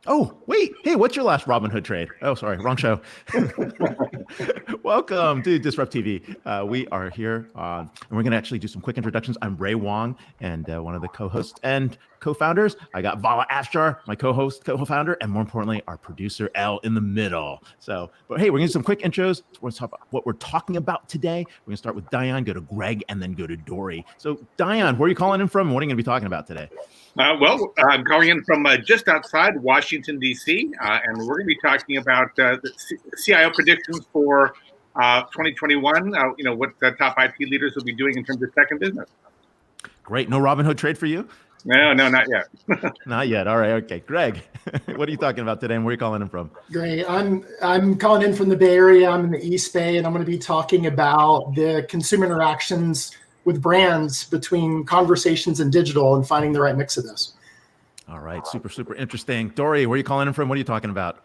Oh, wait. Hey, what's your last Robinhood trade? Oh, sorry. Wrong show. Welcome to DisrupTV. We are here and we're going to actually do some quick introductions. I'm Ray Wang and one of the co-hosts and co-founders. I got Vala Afshar, my co-host, co-founder, and more importantly, our producer, L, in the middle. But hey, we're going to do some quick intros. We're going to talk about what we're talking about today. We're going to start with Dion, go to Gregg, and then go to Dorie. So Dion, where are you calling in from? What are you going to be talking about today? I'm calling in from just outside Washington, D.C., and we're going to be talking about the CIO predictions for 2021, what the top IT leaders will be doing in terms of tech and business. Great. No Robinhood trade for you? No, not yet. Not yet. All right. Okay. Gregg, what are you talking about today and where are you calling in from? Great. I'm calling in from the Bay Area. I'm in the East Bay, and I'm going to be talking about the consumer interactions with brands between conversations and digital and finding the right mix of this. All right. Super interesting. Dorie, where are you calling in from? What are you talking about?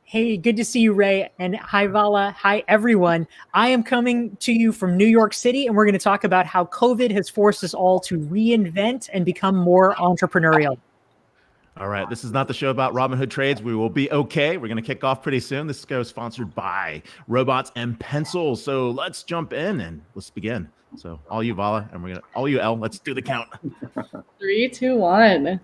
Hey, good to see you, Ray. And hi, Vala. Hi, everyone. I am coming to you from New York City, and we're going to talk about how COVID has forced us all to reinvent and become more entrepreneurial. All right. This is not the show about Robinhood trades. We will be okay. We're going to kick off pretty soon. This show is sponsored by Robots and Pencils. So let's jump in and let's begin. So all you, Vala, and all you, L, let's do the count. 3, 2, 1.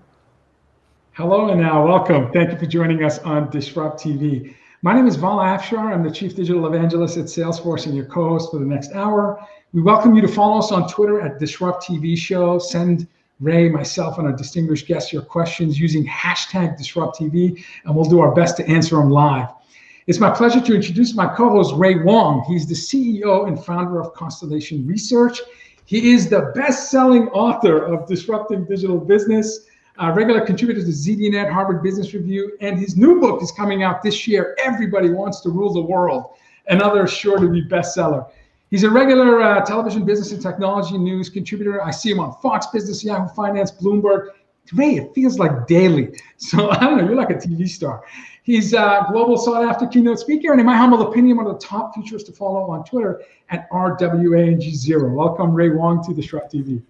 Hello and welcome. Thank you for joining us on DisrupTV. My name is Vala Afshar. I'm the Chief Digital Evangelist at Salesforce and your co-host for the next hour. We welcome you to follow us on Twitter at DisrupTV Show. Send Ray, myself, and our distinguished guests your questions using hashtag DisrupTV, and we'll do our best to answer them live. It's my pleasure to introduce my co-host, Ray Wang. He's the CEO and founder of Constellation Research. He is the best-selling author of Disrupting Digital Business, a regular contributor to ZDNet, Harvard Business Review, and his new book is coming out this year, Everybody Wants to Rule the World, another sure to be bestseller. He's a regular television business and technology news contributor. I see him on Fox Business, Yahoo Finance, Bloomberg. Ray, it feels like daily. So I don't know, you're like a TV star. He's a global sought-after keynote speaker, and in my humble opinion, one of the top features to follow on Twitter at RWANG0. Welcome, Ray Wang, to DisrupTV.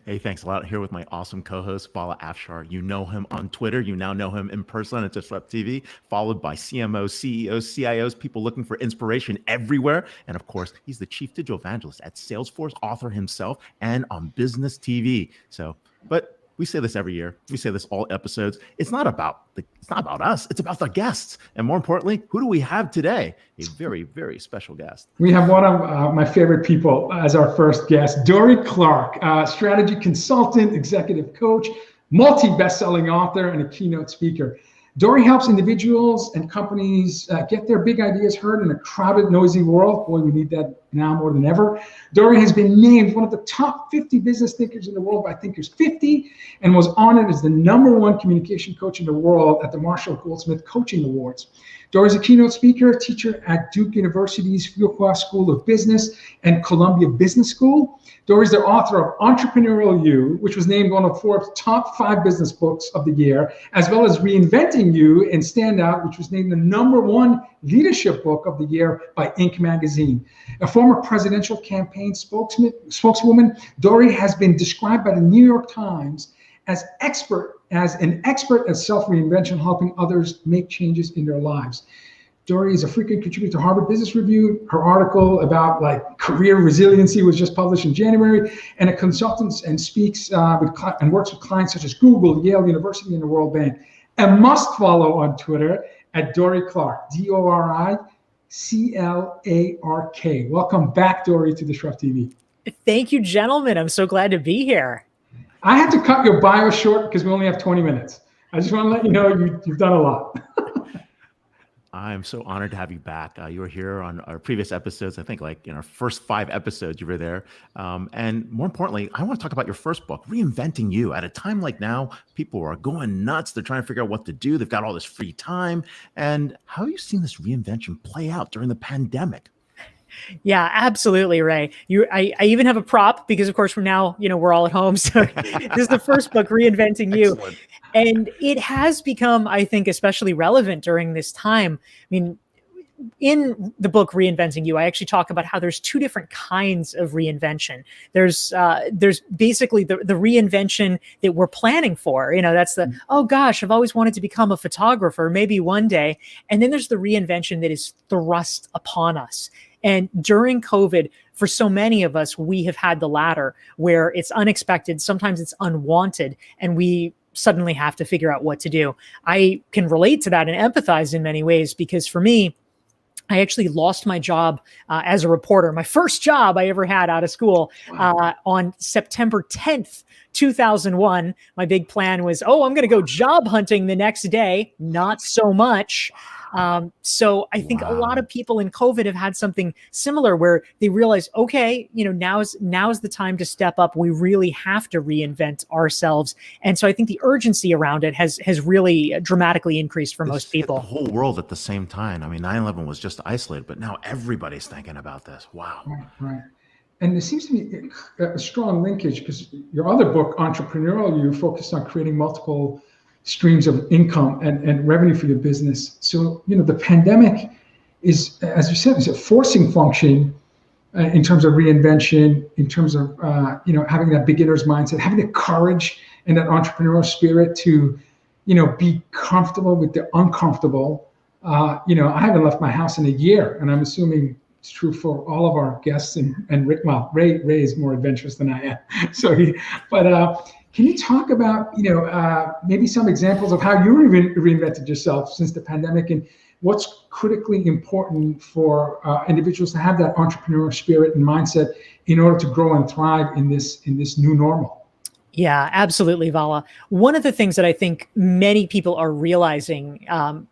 Hey, thanks a lot. Here with my awesome co-host, Vala Afshar. You know him on Twitter. You now know him in person at DisrupTV, followed by CMOs, CEOs, CIOs, people looking for inspiration everywhere. And of course, he's the Chief Digital Evangelist at Salesforce, author himself, and on Business TV. But we say this every year. We say this all episodes. It's not about us. It's about the guests. And more importantly, who do we have today? A very, very special guest. We have one of my favorite people as our first guest, Dorie Clark, strategy consultant, executive coach, multi-best-selling author, and a keynote speaker. Dorie helps individuals and companies get their big ideas heard in a crowded, noisy world. Boy, we need that now more than ever. Dorie has been named one of the top 50 business thinkers in the world by Thinkers 50 and was honored as the #1 communication coach in the world at the Marshall Goldsmith Coaching Awards. Dorie is a keynote speaker, teacher at Duke University's Fuqua School of Business and Columbia Business School. Dorie is the author of Entrepreneurial You, which was named one of Forbes' top 5 business books of the year, as well as Reinventing You and Stand Out, which was named the #1 leadership book of the year by Inc. magazine. A former presidential campaign spokeswoman, Dorie has been described by the New York Times as an expert at self-reinvention, helping others make changes in their lives. Dorie is a frequent contributor to Harvard Business Review. Her article about career resiliency was just published in January, and a consultant and speaks and works with clients such as Google, Yale University, and the World Bank. A must follow on Twitter at Dorie Clark, DORICLARK. Welcome back, Dorie, to DisrupTV. Thank you, gentlemen. I'm so glad to be here. I had to cut your bio short because we only have 20 minutes. I just want to let you know you've done a lot. I'm so honored to have you back. You were here on our previous episodes. I think in our first 5 episodes, you were there. And more importantly, I want to talk about your first book, Reinventing You. At a time like now, people are going nuts. They're trying to figure out what to do. They've got all this free time. And how have you seen this reinvention play out during the pandemic? Yeah, absolutely, Ray. I even have a prop because, of course, we're all at home. So this is the first book, Reinventing You. Excellent. And it has become, I think, especially relevant during this time. I mean, in the book Reinventing You, I actually talk about how there's two different kinds of reinvention. There's basically the reinvention that we're planning for. That's the, oh gosh, I've always wanted to become a photographer, maybe one day. And then there's the reinvention that is thrust upon us. And during COVID, for so many of us, we have had the latter, where it's unexpected, sometimes it's unwanted, and we suddenly have to figure out what to do. I can relate to that and empathize in many ways, because for me, I actually lost my job as a reporter, my first job I ever had out of school, on September 10th, 2001. My big plan was, I'm going to go job hunting the next day. Not so much. So I think a lot of people in COVID have had something similar, where they realize, okay, now's the time to step up. We really have to reinvent ourselves. And so I think the urgency around it has really dramatically increased for most people. The whole world at the same time. I mean, 9/11 was just isolated, but now everybody's thinking about this. Wow. Right. And there seems to be a strong linkage, because your other book, Entrepreneurial, you focused on creating multiple streams of income and revenue for your business. So, the pandemic is, as you said, is a forcing function in terms of reinvention, in terms of, having that beginner's mindset, having the courage and that entrepreneurial spirit to, be comfortable with the uncomfortable. I haven't left my house in a year, and I'm assuming it's true for all of our guests. And Ray is more adventurous than I am. Can you talk about, maybe some examples of how you reinvented yourself since the pandemic, and what's critically important for individuals to have that entrepreneurial spirit and mindset in order to grow and thrive in this new normal? Yeah, absolutely, Vala. One of the things that I think many people are realizing,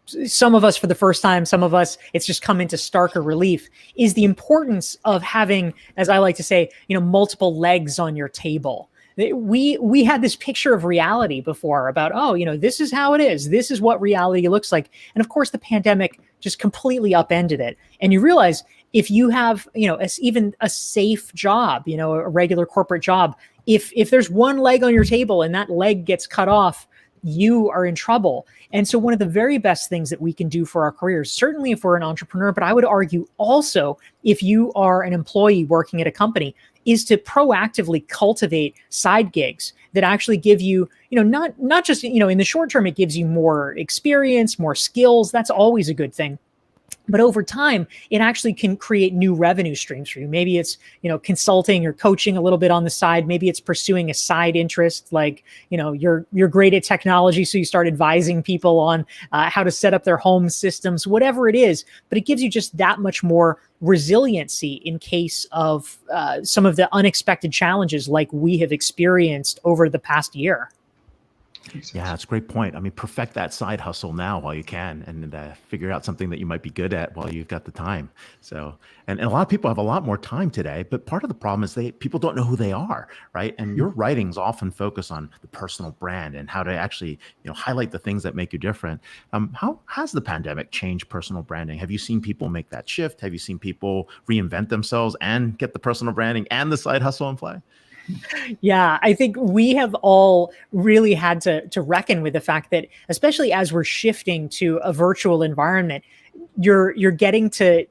some of us for the first time, some of us, it's just come into starker relief, is the importance of having, as I like to say, multiple legs on your table. We had this picture of reality before about, this is how it is. This is what reality looks like. And of course, the pandemic just completely upended it. And you realize if you have, even a safe job, a regular corporate job, if there's one leg on your table and that leg gets cut off, you are in trouble. And so one of the very best things that we can do for our careers, certainly if we're an entrepreneur, but I would argue also if you are an employee working at a company, is to proactively cultivate side gigs that actually give you, not just, in the short term, it gives you more experience, more skills. That's always a good thing. But over time, it actually can create new revenue streams for you. Maybe it's, consulting or coaching a little bit on the side. Maybe it's pursuing a side interest, like, you're great at technology, so you start advising people on how to set up their home systems, whatever it is. But it gives you just that much more resiliency in case of some of the unexpected challenges like we have experienced over the past year. Yeah, that's a great point. I mean, perfect that side hustle now while you can, and figure out something that you might be good at while you've got the time. So, and a lot of people have a lot more time today, but part of the problem is people don't know who they are, right? And your writings often focus on the personal brand and how to actually, highlight the things that make you different. How has the pandemic changed personal branding? Have you seen people make that shift? Have you seen people reinvent themselves and get the personal branding and the side hustle in play? Yeah, I think we have all really had to reckon with the fact that, especially as we're shifting to a virtual environment, you're getting to,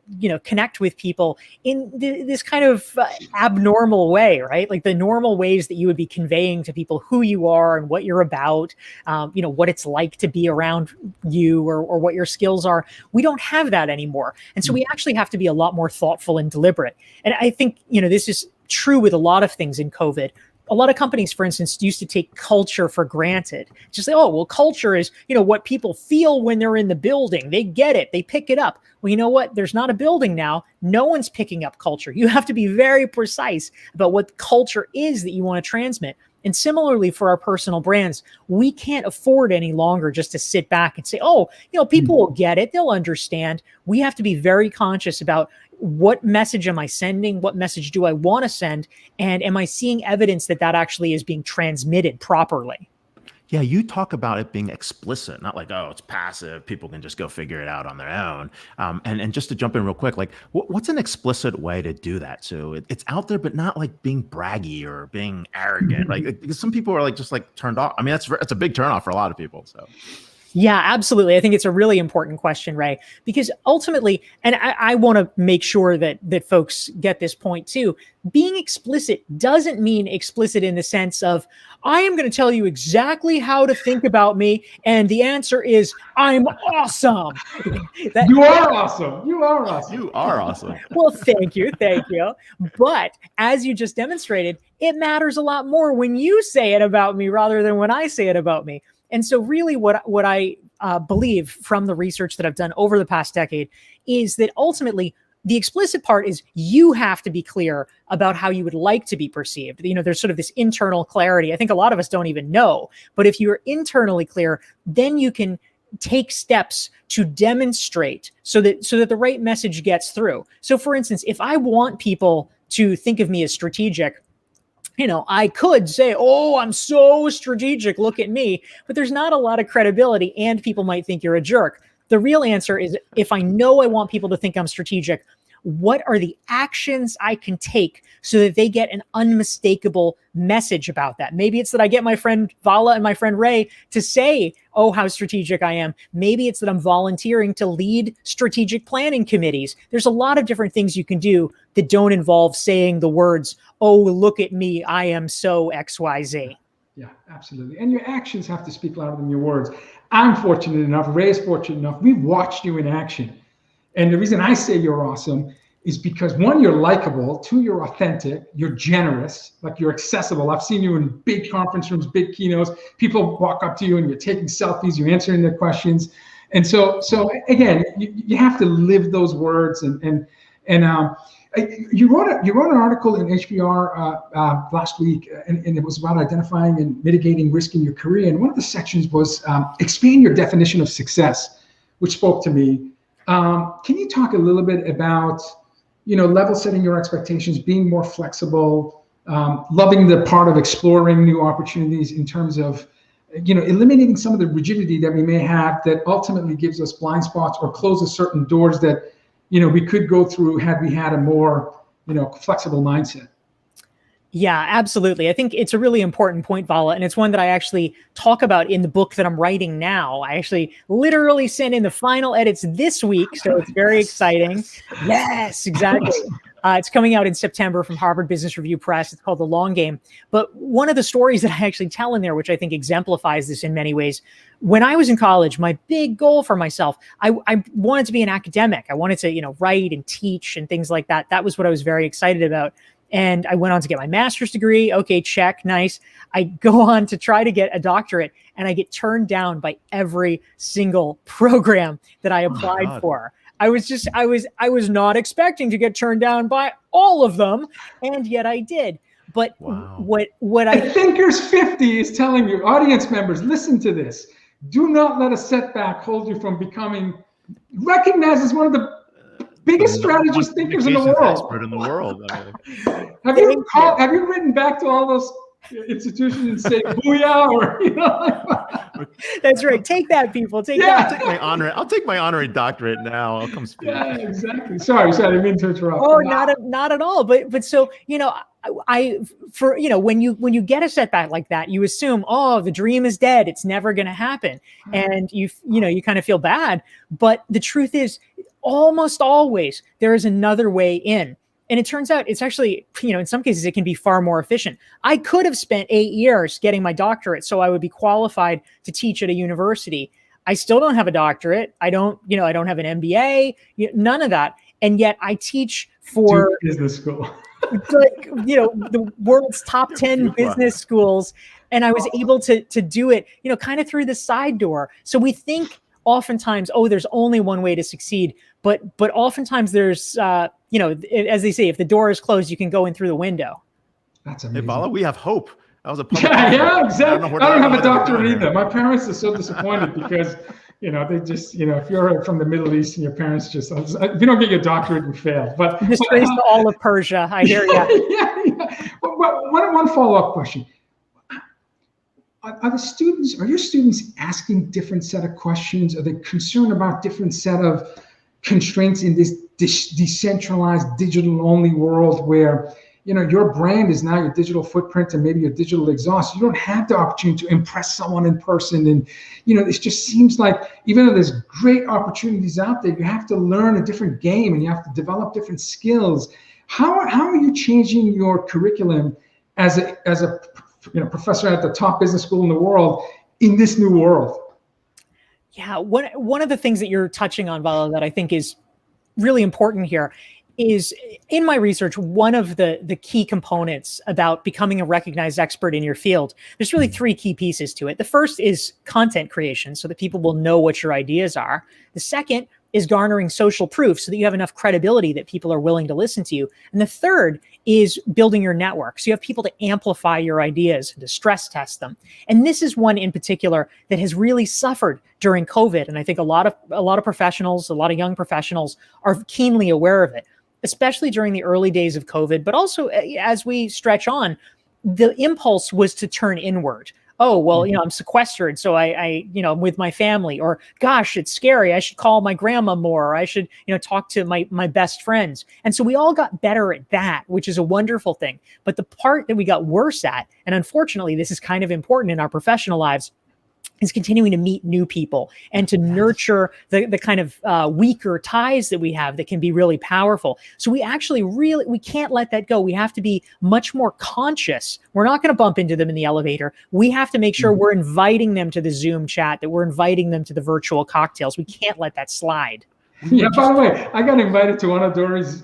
connect with people in this kind of abnormal way, right? Like the normal ways that you would be conveying to people who you are and what you're about, what it's like to be around you or what your skills are. We don't have that anymore. And so we actually have to be a lot more thoughtful and deliberate. And I think, this is true with a lot of things in COVID. A lot of companies, for instance, used to take culture for granted. Just say, culture is, what people feel when they're in the building. They get it. They pick it up. Well, you know what? There's not a building now. No one's picking up culture. You have to be very precise about what culture is that you want to transmit. And similarly for our personal brands, we can't afford any longer just to sit back and say, people will get it. They'll understand. We have to be very conscious about what message am I sending? What message do I want to send? And am I seeing evidence that actually is being transmitted properly? Yeah, you talk about it being explicit, not like, it's passive. People can just go figure it out on their own. And just to jump in real quick, like what's an explicit way to do that? So it's out there, but not like being braggy or being arrogant. Like because some people are just turned off. I mean, that's a big turn off for a lot of people. So. Yeah, absolutely. I think it's a really important question, Ray, because ultimately, and I want to make sure that folks get this point too, being explicit doesn't mean explicit in the sense of, I am going to tell you exactly how to think about me, and the answer is, I'm awesome. You are awesome. You are awesome. You are awesome. Well, thank you. Thank you. But as you just demonstrated, it matters a lot more when you say it about me rather than when I say it about me. And so really what I believe from the research that I've done over the past decade is that ultimately the explicit part is you have to be clear about how you would like to be perceived. You know, there's sort of this internal clarity. I think a lot of us don't even know. But if you're internally clear, then you can take steps to demonstrate so that the right message gets through. So for instance, if I want people to think of me as strategic, you know, I could say, oh, I'm so strategic, look at me, but there's not a lot of credibility and people might think you're a jerk. The real answer is, if I know I want people to think I'm strategic, what are the actions I can take so that they get an unmistakable message about that? Maybe it's that I get my friend Vala and my friend Ray to say, oh, how strategic I am. Maybe it's that I'm volunteering to lead strategic planning committees. There's a lot of different things you can do that don't involve saying the words, oh, look at me, I am so XYZ. Yeah, absolutely. And your actions have to speak louder than your words. I'm fortunate enough, Ray is fortunate enough, we've watched you in action. And the reason I say you're awesome is because, one, you're likable, two, you're authentic, you're generous, like you're accessible. I've seen you in big conference rooms, big keynotes. People walk up to you and you're taking selfies, you're answering their questions. And so again, you have to live those words. And you wrote an article in HBR last week, and it was about identifying and mitigating risk in your career. And one of the sections was expand your definition of success, which spoke to me. Can you talk a little bit about, level setting your expectations, being more flexible, loving the part of exploring new opportunities in terms of, eliminating some of the rigidity that we may have that ultimately gives us blind spots or closes certain doors that, we could go through had we had a more, flexible mindset? Yeah, absolutely. I think it's a really important point, Vala, and it's one that I actually talk about in the book that I'm writing now. I actually literally sent in the final edits this week, so it's very exciting. Yes, exactly. It's coming out in September from Harvard Business Review Press. It's called The Long Game. But one of the stories that I actually tell in there, which I think exemplifies this in many ways, when I was in college, my big goal for myself, I wanted to be an academic. I wanted to, write and teach and things like that. That was what I was very excited about. And I went on to get my master's degree. Okay, check, nice. I go on to try to get a doctorate, and I get turned down by every single program that I applied for. I was not expecting to get turned down by all of them, and yet I did. But what I Thinkers 50 is telling you, audience members, listen to this. Do not let a setback hold you from becoming recognized as one of the biggest strategist thinkers in the world. Expert in the world. I mean. Have you written back to all those institutions and say booyah, or That's right. Take that, people. Take that. I'll take my honorary doctorate now. I'll come speak. Yeah, exactly. Sorry, I didn't mean to interrupt. Oh, not at all. But so, when you get a setback like that, you assume, oh, the dream is dead. It's never going to happen. And you kind of feel bad. But the truth is, almost always there is another way in. And it turns out it's actually, in some cases, it can be far more efficient. I could have spent 8 years getting my doctorate so I would be qualified to teach at a university. I still don't have a doctorate. I don't have an MBA, none of that. And yet I teach for business school, the world's top 10 business schools. And I was able to do it, kind of through the side door. So we think oftentimes, oh, there's only one way to succeed. But oftentimes there's, as they say, if the door is closed, you can go in through the window. That's amazing. Hey, Vala, we have hope. That was a yeah, exactly. I don't have a doctorate either. My parents are so disappointed because, they just, if you're from the Middle East and your parents just, if you don't get your doctorate, you fail. But disgrace to all of Persia. I hear you. Yeah. One follow-up question. Are your students asking different set of questions? Are they concerned about different set of constraints in this decentralized digital only world where, your brand is now your digital footprint and maybe your digital exhaust. You don't have the opportunity to impress someone in person. And, it just seems like even though there's great opportunities out there, you have to learn a different game and you have to develop different skills. How are you changing your curriculum as a professor at the top business school in the world in this new world? Yeah, one of the things that you're touching on, Vala, that I think is really important here is, in my research, one of the key components about becoming a recognized expert in your field, there's really three key pieces to it. The first is content creation, so that people will know what your ideas are. The second is garnering social proof, so that you have enough credibility that people are willing to listen to you. And the third is building your network, so you have people to amplify your ideas and to stress test them. And this is one in particular that has really suffered during COVID. And I think a lot of professionals, a lot of young professionals are keenly aware of it, especially during the early days of COVID, but also as we stretch on, the impulse was to turn inward. Oh, well, I'm sequestered, so I'm with my family, or gosh, it's scary, I should call my grandma more, or I should, talk to my best friends. And so we all got better at that, which is a wonderful thing. But the part that we got worse at, and unfortunately, this is kind of important in our professional lives, is continuing to meet new people and to nurture the kind of weaker ties that we have that can be really powerful. So we actually we can't let that go. We have to be much more conscious. We're not going to bump into them in the elevator. We have to make sure we're inviting them to the Zoom chat, that we're inviting them to the virtual cocktails. We can't let that slide. Yeah, by the way, I got invited to one of Dorie's,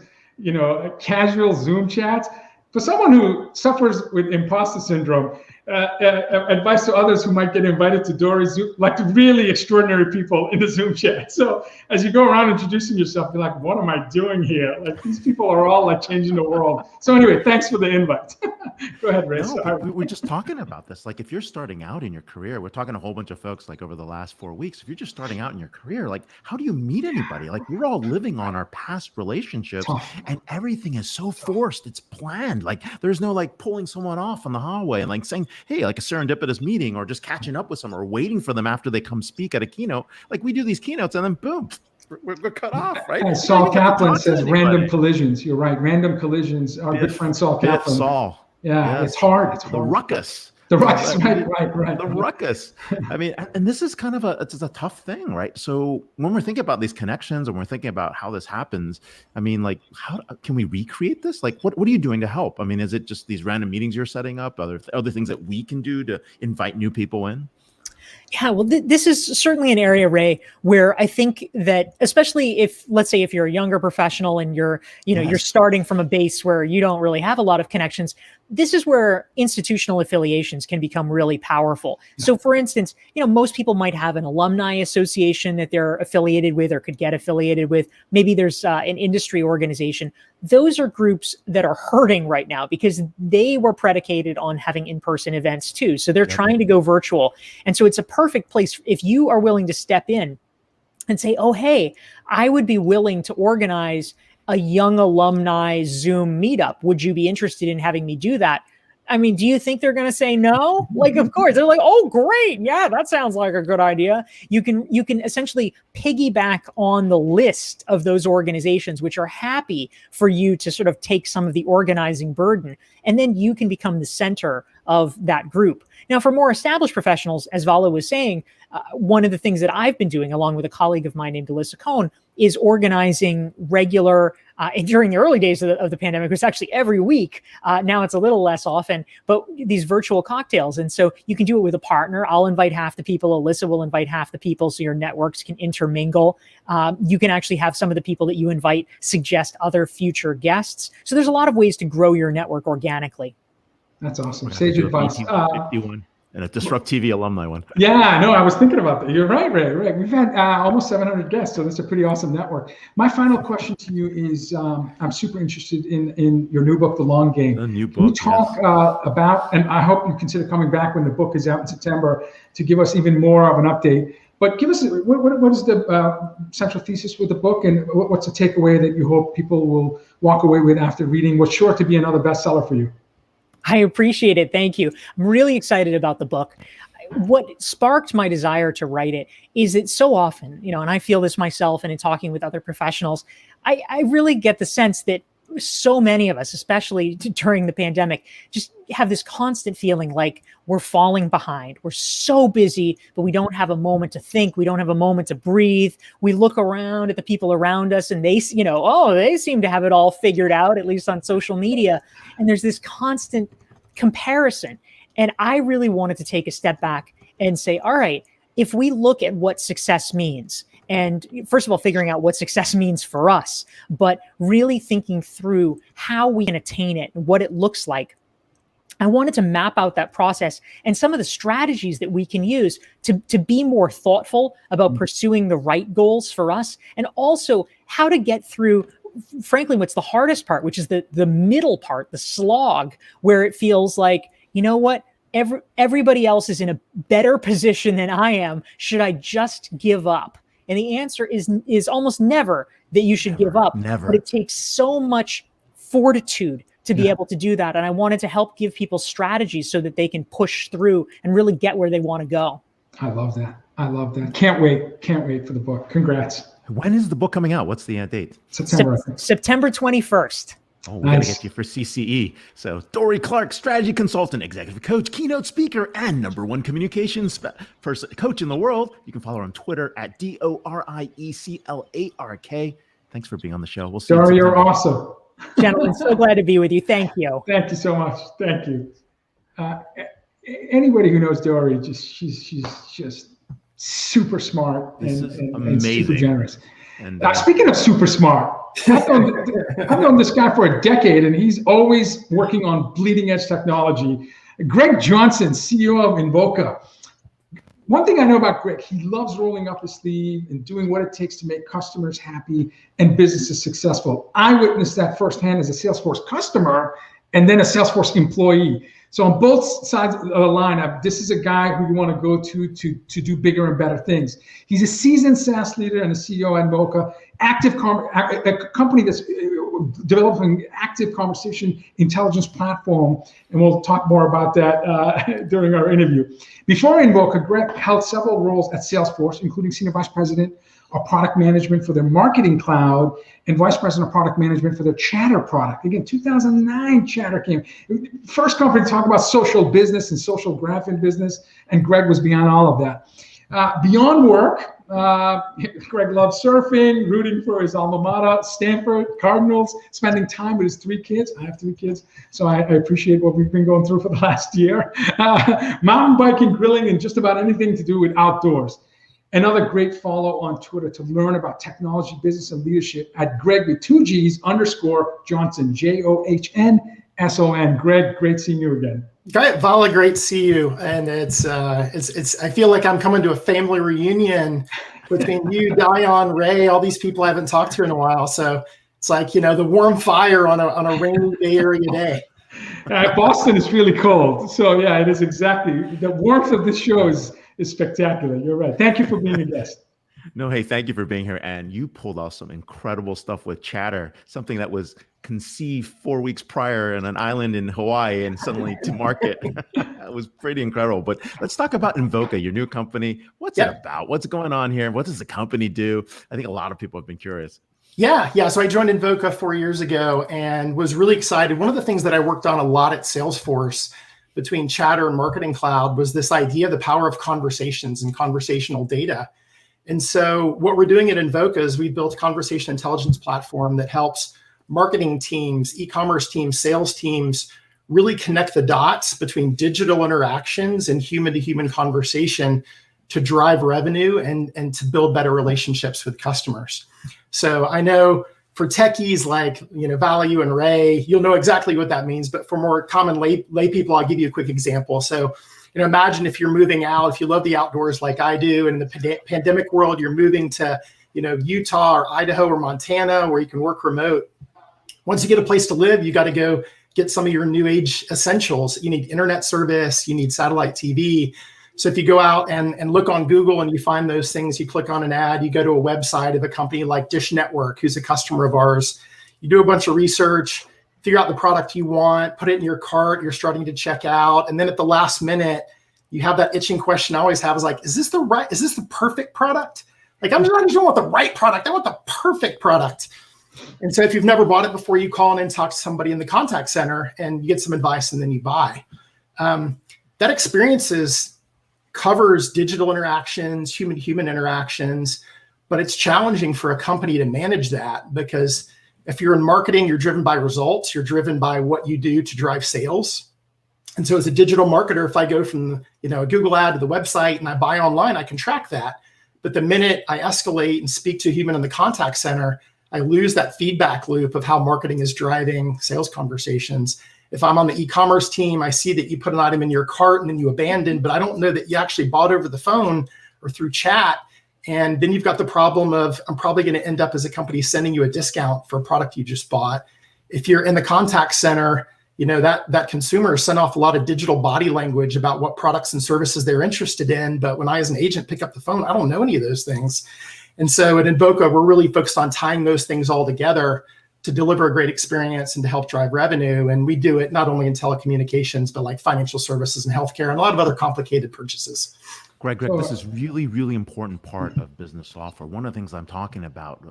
casual Zoom chats. For someone who suffers with imposter syndrome, advice to others who might get invited to Dorie's Zoom, like really extraordinary people in the Zoom chat. So as you go around introducing yourself, you're like, what am I doing here? Like, these people are all like changing the world. So anyway, thanks for the invite. Go ahead, Ray. No, we're just talking about this. Like, if you're starting out in your career, we're talking to a whole bunch of folks like over the last 4 weeks. If you're just starting out in your career, like, how do you meet anybody? Like, we're all living on our past relationships and everything is so forced. It's planned. Like, there's no like pulling someone off on the hallway and like saying, hey, like a serendipitous meeting, or just catching up with someone, or waiting for them after they come speak at a keynote. Like, we do these keynotes and then boom, we're cut off, right? And Saul Kaplan says random collisions. You're right. Random collisions. Our good friend Saul Kaplan. Saul. Yeah, yes. It's hard. The ruckus. The ruckus, right. The ruckus. I mean, and this is kind of it's a tough thing, right? So when we're thinking about these connections and we're thinking about how this happens, I mean, like, how can we recreate this? Like, what are you doing to help? I mean, is it just these random meetings you're setting up? Other things that we can do to invite new people in? Yeah, well, this is certainly an area, Ray, where I think that, especially if, let's say, if you're a younger professional and you're starting from a base where you don't really have a lot of connections, this is where institutional affiliations can become really powerful. So for instance, most people might have an alumni association that they're affiliated with or could get affiliated with. Maybe there's an industry organization. Those are groups that are hurting right now because they were predicated on having in-person events too. So they're trying to go virtual. And so it's a perfect place if you are willing to step in and say, oh, hey, I would be willing to organize a young alumni Zoom meetup. Would you be interested in having me do that? I mean, do you think they're going to say no? Like, of course, they're like, oh, great. Yeah, that sounds like a good idea. You can essentially piggyback on the list of those organizations, which are happy for you to sort of take some of the organizing burden. And then you can become the center of that group. Now, for more established professionals, as Vala was saying, one of the things that I've been doing, along with a colleague of mine named Alyssa Cohn, is organizing regular, and during the early days of the pandemic, it was actually every week. Now it's a little less often, but these virtual cocktails. And so you can do it with a partner. I'll invite half the people. Alyssa will invite half the people, so your networks can intermingle. You can actually have some of the people that you invite suggest other future guests. So there's a lot of ways to grow your network organically. That's awesome. Sage advice. And a DisrupTV alumni one. Yeah, no, I was thinking about that. You're right, Ray. Right. We've had almost 700 guests, so that's a pretty awesome network. My final question to you is, I'm super interested in your new book, The Long Game. The new book, Can you talk about, and I hope you consider coming back when the book is out in September to give us even more of an update. But give us, what is the central thesis with the book, and what's the takeaway that you hope people will walk away with after reading what's sure to be another bestseller for you? I appreciate it. Thank you. I'm really excited about the book. What sparked my desire to write it is that so often, and I feel this myself and in talking with other professionals, I really get the sense that so many of us, especially during the pandemic, just have this constant feeling like we're falling behind. We're so busy, but we don't have a moment to think. We don't have a moment to breathe. We look around at the people around us and they seem to have it all figured out, at least on social media. And there's this constant comparison. And I really wanted to take a step back and say, all right, if we look at what success means, and first of all, figuring out what success means for us, but really thinking through how we can attain it and what it looks like, I wanted to map out that process and some of the strategies that we can use to be more thoughtful about pursuing the right goals for us, and also how to get through, frankly, what's the hardest part, which is the middle part, the slog, where it feels like, you know what, everybody else is in a better position than I am. Should I just give up? And the answer is almost never that you should give up. Never. But it takes so much fortitude to be able to do that. And I wanted to help give people strategies so that they can push through and really get where they want to go. I love that. I love that. Can't wait for the book. Congrats. When is the book coming out? What's the date? September, I think. September 21st. Oh, we gotta get you for CCE. So Dorie Clark, strategy consultant, executive coach, keynote speaker, and #1 communications person coach in the world. You can follow her on Twitter at DORIECLARK. Thanks for being on the show. We'll see you. Dorie, you're awesome. Gentlemen, so glad to be with you. Thank you. Thank you so much. Thank you. Anybody who knows Dorie, she's just super smart and super generous. And speaking of super smart, I've known this guy for a decade, and he's always working on bleeding edge technology. Gregg Johnson, CEO of Invoca. One thing I know about Gregg, he loves rolling up his sleeve and doing what it takes to make customers happy and businesses successful. I witnessed that firsthand as a Salesforce customer and then a Salesforce employee. So on both sides of the line, this is a guy who you want to go to do bigger and better things. He's a seasoned SaaS leader and a CEO at Invoca, a company that's developing active conversation intelligence platform, and we'll talk more about that during our interview. Before Invoca, Gregg held several roles at Salesforce, including Senior Vice President of Product Management for their Marketing Cloud and Vice President of Product Management for their Chatter product. Again, 2009, Chatter came. First company to talk about social business and social graph in business, and Gregg was beyond all of that. Beyond work, Gregg loves surfing, rooting for his alma mater, Stanford Cardinals, spending time with his 3 kids. I have 3 kids, so I appreciate what we've been going through for the last year. Mountain biking, grilling, and just about anything to do with outdoors. Another great follow on Twitter to learn about technology, business, and leadership at Gregg with 2 G's _Johnson, JOHNSON. Gregg, great seeing you again. Great, Vala, great to see you. And it's I feel like I'm coming to a family reunion between you, Dion, Ray, all these people I haven't talked to in a while. So it's like, the warm fire on a rainy Bay Area day. Boston is really cold. So yeah, it is exactly. The warmth of this show is spectacular. You're right. Thank you for being a guest. No, hey, thank you for being here. And you pulled off some incredible stuff with Chatter, something that was conceived 4 weeks prior on an island in Hawaii and suddenly to market. It was pretty incredible. But let's talk about Invoca, your new company. What's it about? What's going on here? What does the company do? I think a lot of people have been curious. Yeah. So I joined Invoca 4 years ago and was really excited. One of the things that I worked on a lot at Salesforce between Chatter and Marketing Cloud was this idea of the power of conversations and conversational data. And so what we're doing at Invoca is we built a conversation intelligence platform that helps marketing teams, e-commerce teams, sales teams really connect the dots between digital interactions and human-to-human conversation to drive revenue and to build better relationships with customers. So I know for techies like Vala, you and Ray, you'll know exactly what that means. But for more common lay people, I'll give you a quick example. So imagine if you're moving out, if you love the outdoors like I do, and in the pandemic world, you're moving to Utah or Idaho or Montana where you can work remote. Once you get a place to live, you got to go get some of your new age essentials. You need internet service, you need satellite TV. So if you go out and look on Google and you find those things, you click on an ad, you go to a website of a company like Dish Network, who's a customer of ours. You do a bunch of research, figure out the product you want, put it in your cart, you're starting to check out. And then at the last minute, you have that itching question I always have is like, is this the perfect product? Like, I just don't want the right product. I want the perfect product. And so if you've never bought it before, you call in and talk to somebody in the contact center and you get some advice and then you buy. That experience covers digital interactions, human-to-human interactions, but it's challenging for a company to manage that, because if you're in marketing, you're driven by results, you're driven by what you do to drive sales. And so as a digital marketer, if I go from a Google ad to the website and I buy online, I can track that. But the minute I escalate and speak to a human in the contact center, I lose that feedback loop of how marketing is driving sales conversations. If I'm on the e-commerce team, I see that you put an item in your cart and then you abandon, but I don't know that you actually bought over the phone or through chat. And then you've got the problem of, I'm probably going to end up as a company sending you a discount for a product you just bought. If you're in the contact center, that consumer sent off a lot of digital body language about what products and services they're interested in. But when I, as an agent, pick up the phone, I don't know any of those things. And so at Invoca, we're really focused on tying those things all together to deliver a great experience and to help drive revenue. And we do it not only in telecommunications, but like financial services and healthcare and a lot of other complicated purchases. Greg, this is really, really important part of business software. One of the things I'm talking about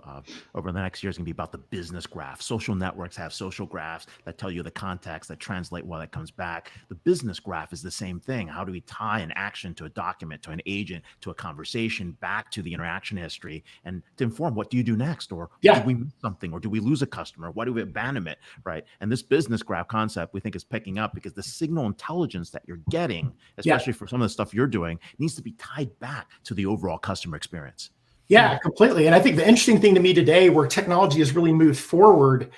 over the next year is going to be about the business graph. Social networks have social graphs that tell you the context, that translate while it comes back. The business graph is the same thing. How do we tie an action to a document, to an agent, to a conversation, back to the interaction history, and to inform what do you do next? Or did we miss something? Or do we lose a customer? Why do we abandon it? Right. And this business graph concept we think is picking up because the signal intelligence that you're getting, especially for some of the stuff you're doing, needs to be tied back to the overall customer experience. Yeah, completely. And I think the interesting thing to me today, where technology has really moved forward,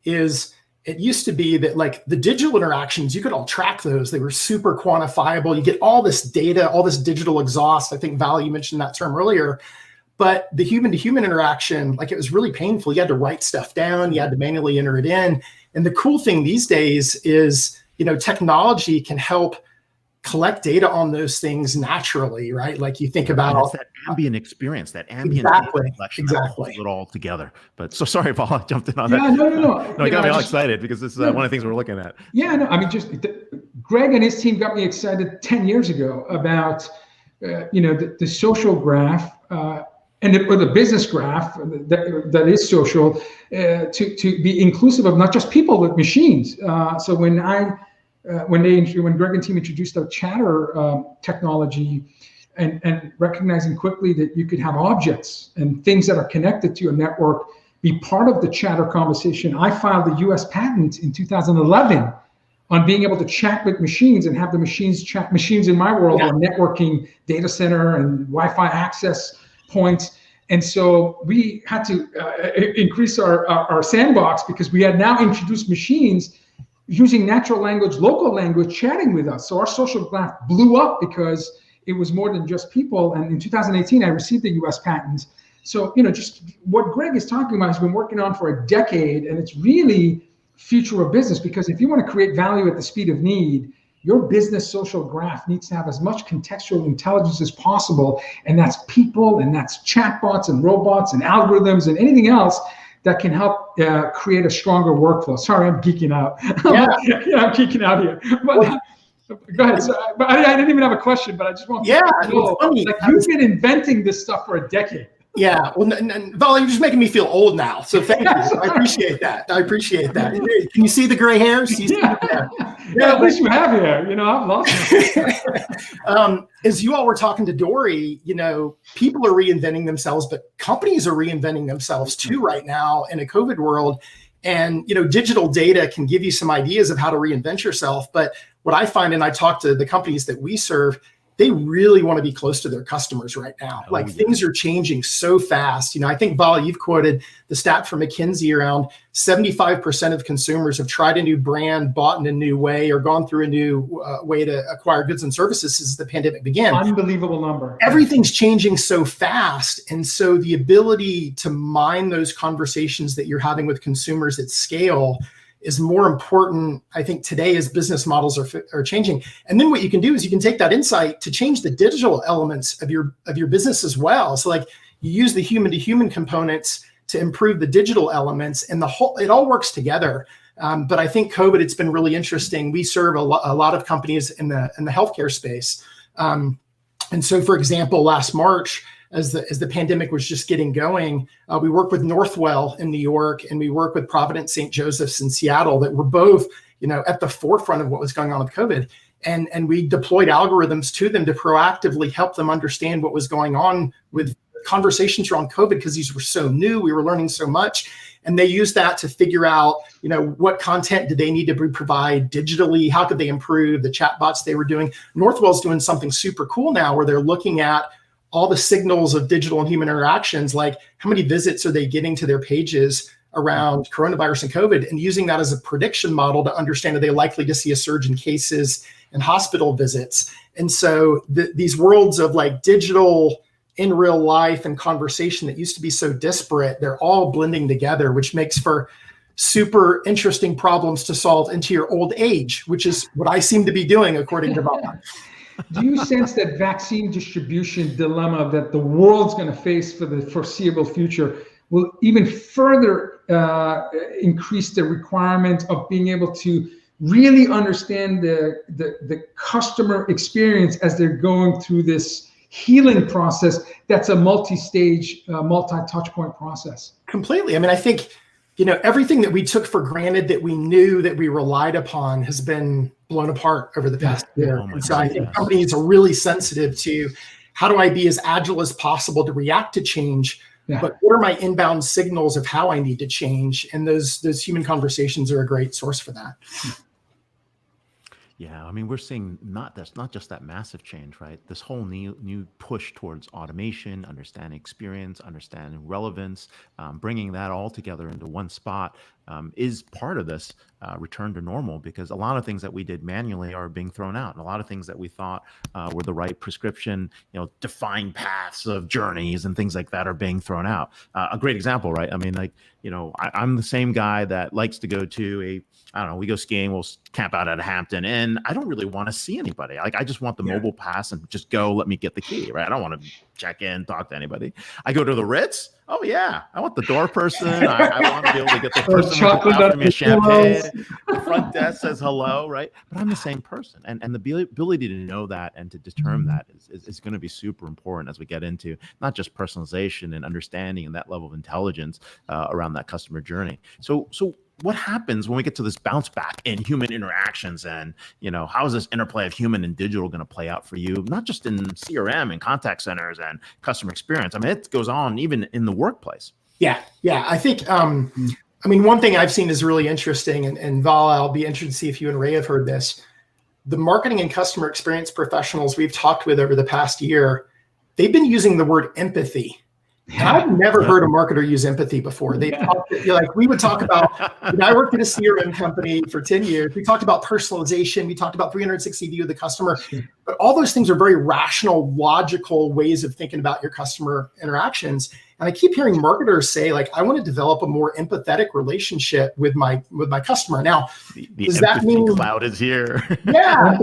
is it used to be that like the digital interactions, you could all track those. They were super quantifiable. You get all this data, all this digital exhaust. I think Val, you mentioned that term earlier. But the human-to-human interaction, like it was really painful. You had to write stuff down. You had to manually enter it in. And the cool thing these days is, technology can help collect data on those things naturally, right? Like you think about that ambient experience, that ambient exactly. Holds it all together. But so sorry, Paul, I jumped in on that. No, it got me all excited because this is one of the things we're looking at. Yeah, no, I mean, Greg and his team got me excited 10 years ago about, the social graph or the business graph that is social to be inclusive of not just people but machines. So when Greg and team introduced the chatter technology and recognizing quickly that you could have objects and things that are connected to a network be part of the chatter conversation, I filed the US patent in 2011 on being able to chat with machines and have the machines chat. Machines in my world are networking, data center, and Wi-Fi access points. And so we had to increase our sandbox because we had now introduced machines using natural language, local language, chatting with us. So our social graph blew up because it was more than just people. And in 2018, I received the US patent. So, just what Greg is talking about has been working on for a decade, and it's really future of business, because if you want to create value at the speed of need, your business social graph needs to have as much contextual intelligence as possible. And that's people, and that's chatbots and robots and algorithms and anything else that can help create a stronger workflow. Sorry, I'm geeking out. I'm geeking out here. But go ahead. So, but I didn't even have a question, but I just want to know, like, you've been inventing this stuff for a decade. Yeah, well, Val, you're just making me feel old now. So thank you. I appreciate that. Can you see the gray hairs? At least you have hair. I've lost it. As you all were talking to Dorie, people are reinventing themselves, but companies are reinventing themselves too right now in a COVID world. And, digital data can give you some ideas of how to reinvent yourself. But what I find, and I talk to the companies that we serve, they really want to be close to their customers right now. Things are changing so fast. I think, Val, you've quoted the stat from McKinsey around 75% of consumers have tried a new brand, bought in a new way, or gone through a new way to acquire goods and services since the pandemic began. Unbelievable number. Everything's changing so fast. And so the ability to mine those conversations that you're having with consumers at scale is more important, I think, today as business models are changing. And then what you can do is you can take that insight to change the digital elements of your business as well. So like you use the human-to-human components to improve the digital elements, and it all works together. But I think COVID, it's been really interesting. We serve a lot of companies in the healthcare space. And so, for example, last March, as the pandemic was just getting going. We worked with Northwell in New York, and we worked with Providence St. Joseph's in Seattle, that were both, at the forefront of what was going on with COVID. And we deployed algorithms to them to proactively help them understand what was going on with conversations around COVID, because these were so new. We were learning so much. And they used that to figure out, what content did they need to provide digitally? How could they improve the chatbots they were doing? Northwell's doing something super cool now, where they're looking at all the signals of digital and human interactions, like how many visits are they getting to their pages around coronavirus and COVID, and using that as a prediction model to understand, are they likely to see a surge in cases and hospital visits? And so these worlds of like digital in real life and conversation that used to be so disparate, they're all blending together, which makes for super interesting problems to solve into your old age, which is what I seem to be doing, according to Vala. Do you sense that vaccine distribution dilemma that the world's going to face for the foreseeable future will even further increase the requirement of being able to really understand the customer experience as they're going through this healing process that's a multi-stage, multi-touch point process? Completely. I mean, I think, everything that we took for granted, that we knew, that we relied upon, has been blown apart over the past year. And so I think companies are really sensitive to, how do I be as agile as possible to react to change? Yeah. But what are my inbound signals of how I need to change? And those human conversations are a great source for that. Yeah, I mean, we're seeing not just that massive change, right? This whole new push towards automation, understanding experience, understanding relevance, bringing that all together into one spot is part of this return to normal, because a lot of things that we did manually are being thrown out, and a lot of things that we thought were the right prescription, defined paths of journeys and things like that are being thrown out. A great example, right? I mean, I'm the same guy that likes to go to we go skiing, we'll camp out at a Hampton, and I don't really want to see anybody. Like, I just want the mobile pass and just go, let me get the key, right? I don't want to check in, talk to anybody. I go to the Ritz. Oh yeah, I want the door person. I want to be able to get the person after me a champagne. The front desk says hello, right? But I'm the same person, and the ability to know that and to determine that is going to be super important as we get into not just personalization and understanding and that level of intelligence around that customer journey. So what happens when we get to this bounce back in human interactions, and how is this interplay of human and digital going to play out for you, not just in CRM and contact centers and customer experience? I mean, it goes on even in the workplace. Yeah. I think, one thing I've seen is really interesting, and Vala, I'll be interested to see if you and Ray have heard this. The marketing and customer experience professionals we've talked with over the past year, they've been using the word empathy. And I've never heard a marketer use empathy before. They we would talk about, I worked at a CRM company for 10 years. We talked about personalization. We talked about 360 view of the customer. But all those things are very rational, logical ways of thinking about your customer interactions. And I keep hearing marketers say, I want to develop a more empathetic relationship with my customer. Now, does that mean cloud is here? Yeah.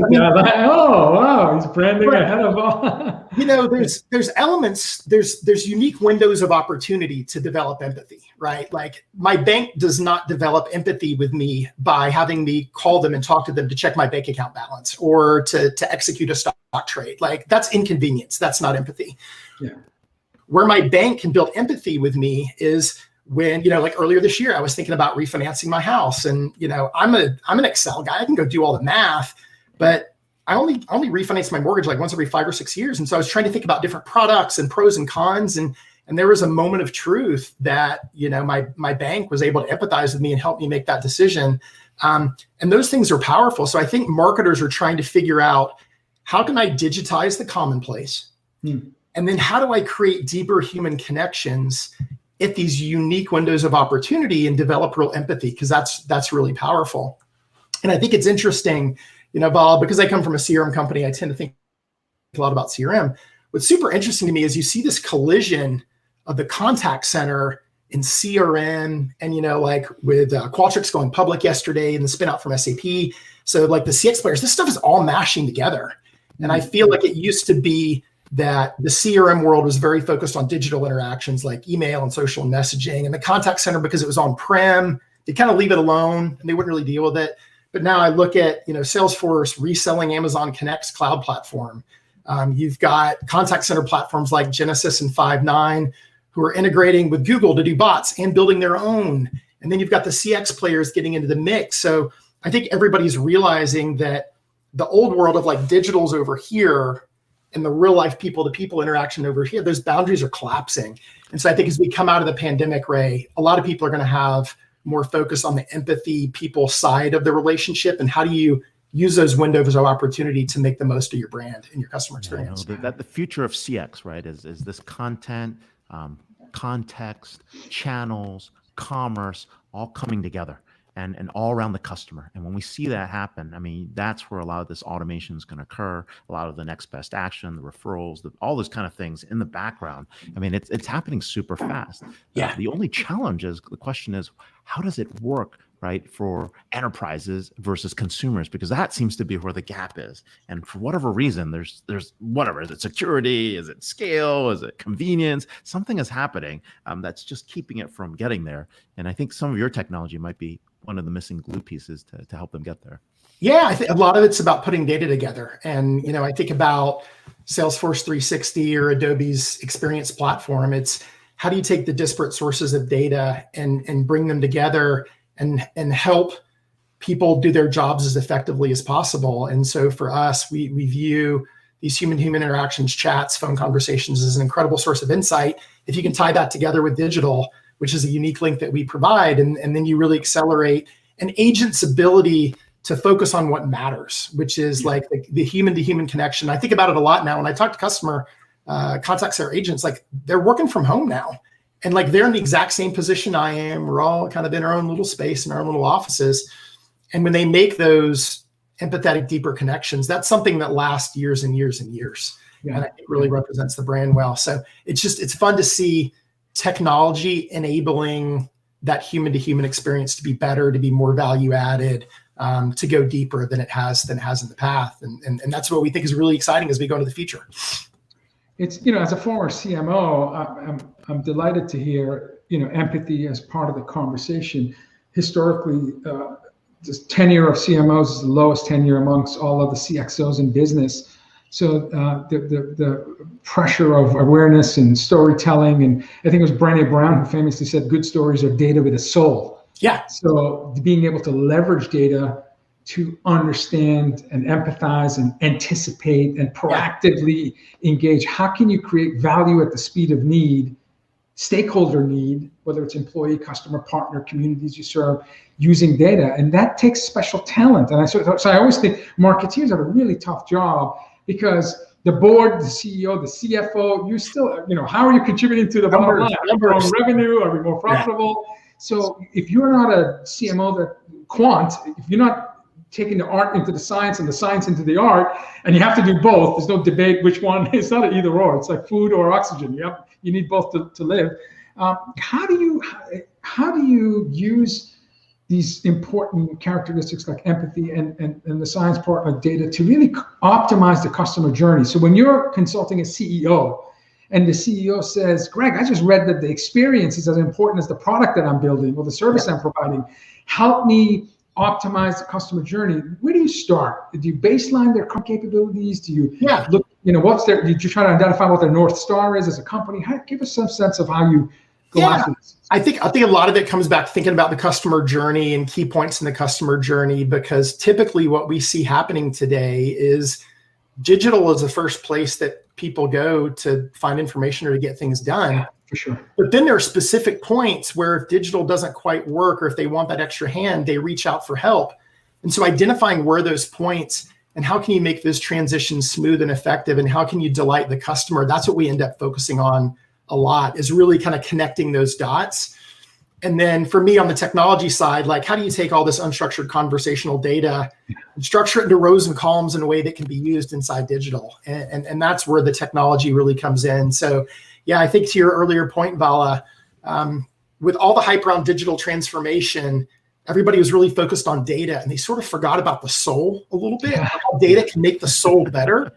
Oh, wow, he's branding ahead of all. There's elements, there's unique windows of opportunity to develop empathy, right? Like, my bank does not develop empathy with me by having me call them and talk to them to check my bank account balance or to execute a stock trade. That's inconvenience. That's not empathy. Yeah. Where my bank can build empathy with me is when, earlier this year, I was thinking about refinancing my house, and, I'm an Excel guy. I can go do all the math, but I only refinance my mortgage once every 5 or 6 years. And so I was trying to think about different products and pros and cons. And there was a moment of truth that, my bank was able to empathize with me and help me make that decision. And those things are powerful. So I think marketers are trying to figure out, how can I digitize the commonplace? And then how do I create deeper human connections at these unique windows of opportunity and develop real empathy? Because that's really powerful. And I think it's interesting, Vala, because I come from a CRM company, I tend to think a lot about CRM. What's super interesting to me is you see this collision of the contact center in CRM, and with Qualtrics going public yesterday and the spin out from SAP. So the CX players, this stuff is all mashing together. And I feel like it used to be that the CRM world was very focused on digital interactions like email and social messaging, and the contact center, because it was on-prem, they kind of leave it alone and they wouldn't really deal with it. But now I look at, Salesforce reselling Amazon Connect's cloud platform. You've got contact center platforms like Genesys and Five9 who are integrating with Google to do bots and building their own. And then you've got the CX players getting into the mix. So I think everybody's realizing that the old world of like digital's over here and the real life people to people interaction over here, those boundaries are collapsing. And so I think as we come out of the pandemic, Ray, a lot of people are going to have more focus on the empathy people side of the relationship and how do you use those windows of opportunity to make the most of your brand and your customer experience. That the future of CX, right, is this content, context, channels, commerce, all coming together and all around the customer. And when we see that happen, I mean, that's where a lot of this automation is going to occur, a lot of the next best action, the referrals, all those kind of things in the background. I mean, it's happening super fast. Yeah. The only challenge is, the question is, how does it work, right, for enterprises versus consumers? Because that seems to be where the gap is. And for whatever reason, there's whatever, is it security? Is it scale? Is it convenience? Something is happening that's just keeping it from getting there. And I think some of your technology might be one of the missing glue pieces to help them get there. Yeah, I think a lot of it's about putting data together. And, you know, I think about Salesforce 360 or Adobe's Experience Platform. It's how do you take the disparate sources of data and bring them together and help people do their jobs as effectively as possible. And so for us, we view these human-human interactions, chats, phone conversations as an incredible source of insight. If you can tie that together with digital, which is a unique link that we provide, and then you really accelerate an agent's ability to focus on what matters, which is like the human-to-human connection. I think about it a lot now when I talk to customer contact center agents, like they're working from home now. And like they're in the exact same position I am. We're all kind of in our own little space, in our own little offices. And when they make those empathetic, deeper connections, that's something that lasts years and years and years. Yeah. And I think really represents the brand well. So it's fun to see technology enabling that human to human experience to be better, to be more value added, to go deeper than it has in the past. And that's what we think is really exciting as we go into the future. It's, you know, as a former CMO, I'm delighted to hear, you know, empathy as part of the conversation. Historically, this tenure of CMOs is the lowest tenure amongst all of the CXOs in business. So the pressure of awareness and storytelling, and I think it was Brené Brown who famously said, good stories are data with a soul. Yeah. So being able to leverage data to understand and empathize and anticipate and proactively engage. How can you create value at the speed of need, stakeholder need, whether it's employee, customer, partner, communities you serve, using data? And that takes special talent. And so I always think marketeers have a really tough job because the board, the CEO, the CFO, you still, you know, how are you contributing to the bottom line? Are we growing revenue? Are we more profitable? Yeah. So if you're not a CMO that quant, if you're not taking the art into the science and the science into the art, and you have to do both. There's no debate which one. It's not an either or. It's like food or oxygen. You need both to live. How do you use these important characteristics like empathy and the science part of data to really optimize the customer journey? So when you're consulting a CEO and the CEO says, Greg, I just read that the experience is as important as the product that I'm building or the service I'm providing. Help me optimize the customer journey. Where do you start? Do you baseline their capabilities? Do you look, you know, did you try to identify what their North Star is as a company? Give us some sense of how you go after this. I think a lot of it comes back to thinking about the customer journey and key points in the customer journey, because typically what we see happening today is digital is the first place that people go to find information or to get things done. Yeah, for sure. But then there are specific points where if digital doesn't quite work or if they want that extra hand, they reach out for help. And so identifying where those points and how can you make those transitions smooth and effective and how can you delight the customer, that's what we end up focusing on a lot, is really kind of connecting those dots. And then for me on the technology side, like how do you take all this unstructured conversational data and structure it into rows and columns in a way that can be used inside digital? And that's where the technology really comes in. So yeah, I think to your earlier point, Vala, with all the hype around digital transformation, everybody was really focused on data and they sort of forgot about the soul a little bit. How data can make the soul better.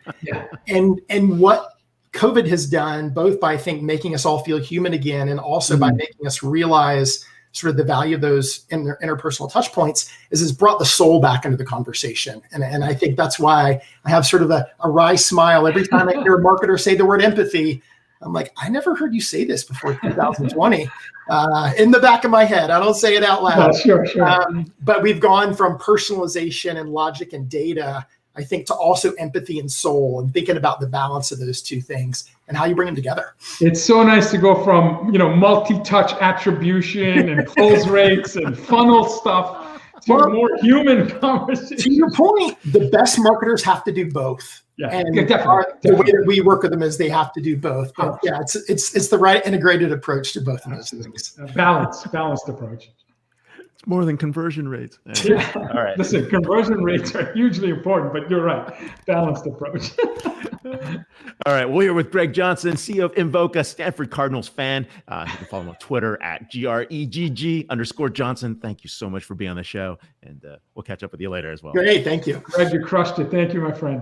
And what COVID has done, both by, I think, making us all feel human again, and also by making us realize sort of the value of those interpersonal touch points is it's brought the soul back into the conversation. And I think that's why I have sort of a wry smile every time I hear a marketer say the word empathy. I'm like, I never heard you say this before 2020 in the back of my head. I don't say it out loud. Sure. But we've gone from personalization and logic and data, I think, to also empathy and soul, and thinking about the balance of those two things and how you bring them together. It's so nice to go from, multi-touch attribution and close rates and funnel stuff to a more human conversation. To your point, the best marketers have to do both. Yeah, and definitely. The way that we work with them is they have to do both. But yeah, it's the right integrated approach to both of those things. Balanced approach. It's more than conversion rates. Yeah. All right. Listen, conversion rates are hugely important, but you're right. Balanced approach. All right. We're here with Gregg Johnson, CEO of Invoca, Stanford Cardinals fan. You can follow him on Twitter at GREGG_Johnson. Thank you so much for being on the show. And we'll catch up with you later as well. Great. Thank you. Greg, you crushed it. Thank you, my friend.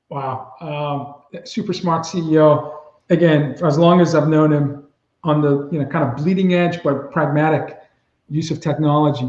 Wow. Super smart CEO. Again, for as long as I've known him, on the kind of bleeding edge, but pragmatic use of technology.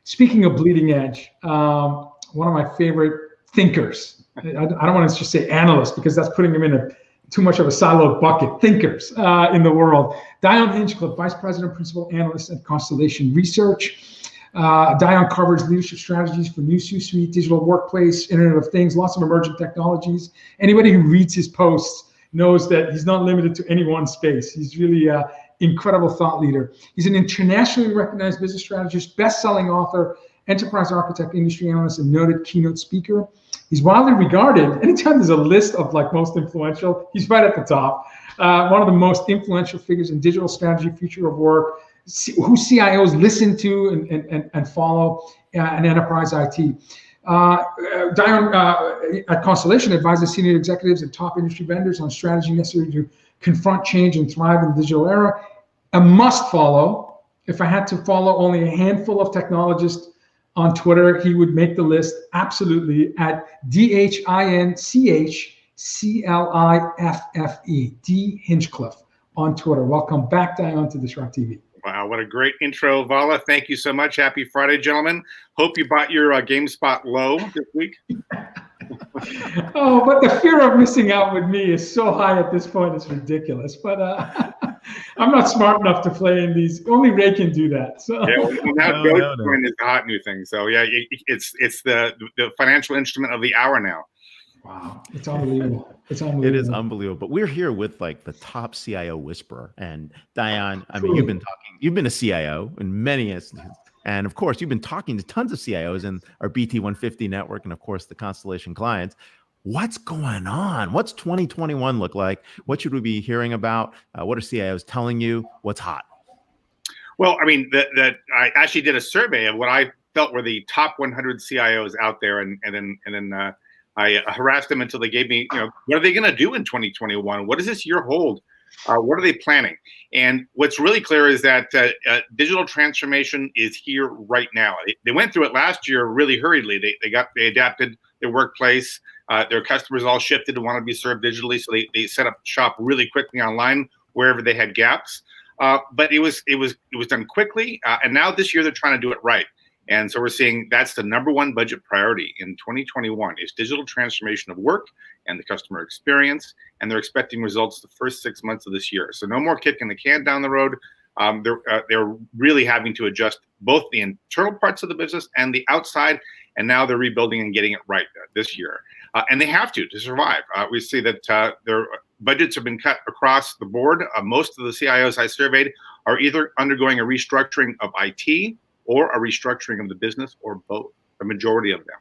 Speaking of bleeding edge, one of my favorite thinkers, I don't want to just say analysts because that's putting them in too much of a siloed bucket, thinkers in the world. Dion Hinchcliffe, Vice President, Principal Analyst at Constellation Research. Dion covers leadership strategies for new C-suite, digital workplace, Internet of Things, lots of emerging technologies. Anybody who reads his posts knows that he's not limited to any one space. He's really an incredible thought leader. He's an internationally recognized business strategist, best-selling author, enterprise architect, industry analyst, and noted keynote speaker. He's widely regarded. Anytime there's a list of most influential, he's right at the top. One of the most influential figures in digital strategy, future of work, who CIOs listen to and follow in enterprise IT. Dion at Constellation advises senior executives and top industry vendors on strategy necessary to confront change and thrive in the digital era. A must follow. If I had to follow only a handful of technologists on Twitter, he would make the list absolutely at DHINCHCLIFFE, D Hinchcliffe on Twitter. Welcome back, Dion, to DisrupTV. Wow, what a great intro, Vala. Thank you so much. Happy Friday, gentlemen. Hope you bought your GameSpot low this week. Oh, but the fear of missing out with me is so high at this point, it's ridiculous. But I'm not smart enough to play in these. Only Ray can do that. So. Yeah, well, now Dogecoin is the hot new thing. So yeah, it's the financial instrument of the hour now. Wow, it's unbelievable. It's unbelievable. It is unbelievable. But we're here with the top CIO whisperer. And Dion, I mean, you've been a CIO in many instances. And of course, you've been talking to tons of CIOs in our BT 150 network and of course the Constellation clients. What's going on? What's 2021 look like? What should we be hearing about? What are CIOs telling you? What's hot? Well, I mean, that I actually did a survey of what I felt were the top 100 CIOs out there, and then I harassed them until they gave me, what are they going to do in 2021? What does this year hold? What are they planning? And what's really clear is that digital transformation is here right now. They went through it last year really hurriedly. They adapted their workplace. Their customers all shifted and wanted to be served digitally, so they set up shop really quickly online wherever they had gaps. But it was done quickly, and now this year they're trying to do it right. And so we're seeing that's the number one budget priority in 2021 is digital transformation of work and the customer experience. And they're expecting results the first 6 months of this year. So no more kicking the can down the road. They're really having to adjust both the internal parts of the business and the outside. And now they're rebuilding and getting it right this year. And they have to survive. We see that their budgets have been cut across the board. Most of the CIOs I surveyed are either undergoing a restructuring of IT or a restructuring of the business, or both, the majority of them.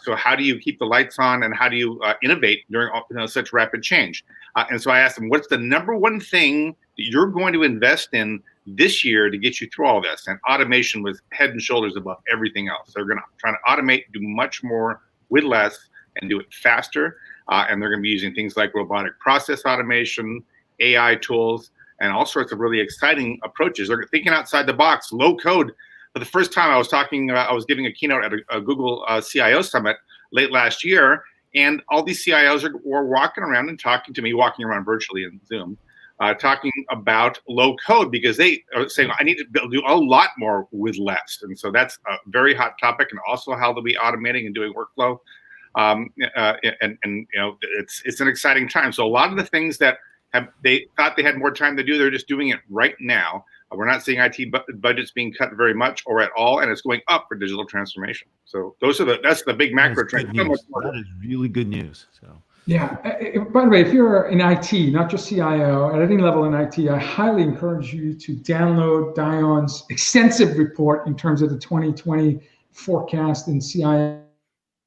So how do you keep the lights on, and how do you innovate during such rapid change? And so I asked them, what's the number one thing that you're going to invest in this year to get you through all this? And automation was head and shoulders above everything else. They're going to try to automate, do much more with less, and do it faster. And they're going to be using things like robotic process automation, AI tools, and all sorts of really exciting approaches. They're thinking outside the box, low code. For the first time, I was giving a keynote at a Google CIO Summit late last year, and all these CIOs were walking around and talking to me, walking around virtually in Zoom, talking about low code because they are saying, I need to do a lot more with less. And so that's a very hot topic, and also how they'll be automating and doing workflow. And it's an exciting time. So a lot of the things that they thought they had more time to do, they're just doing it right now. We're not seeing IT budgets being cut very much or at all, and it's going up for digital transformation. So that's the big macro trend. That is really good news. So. Yeah. By the way, if you're in IT, not just CIO, at any level in IT, I highly encourage you to download Dion's extensive report in terms of the 2020 forecast in CIO.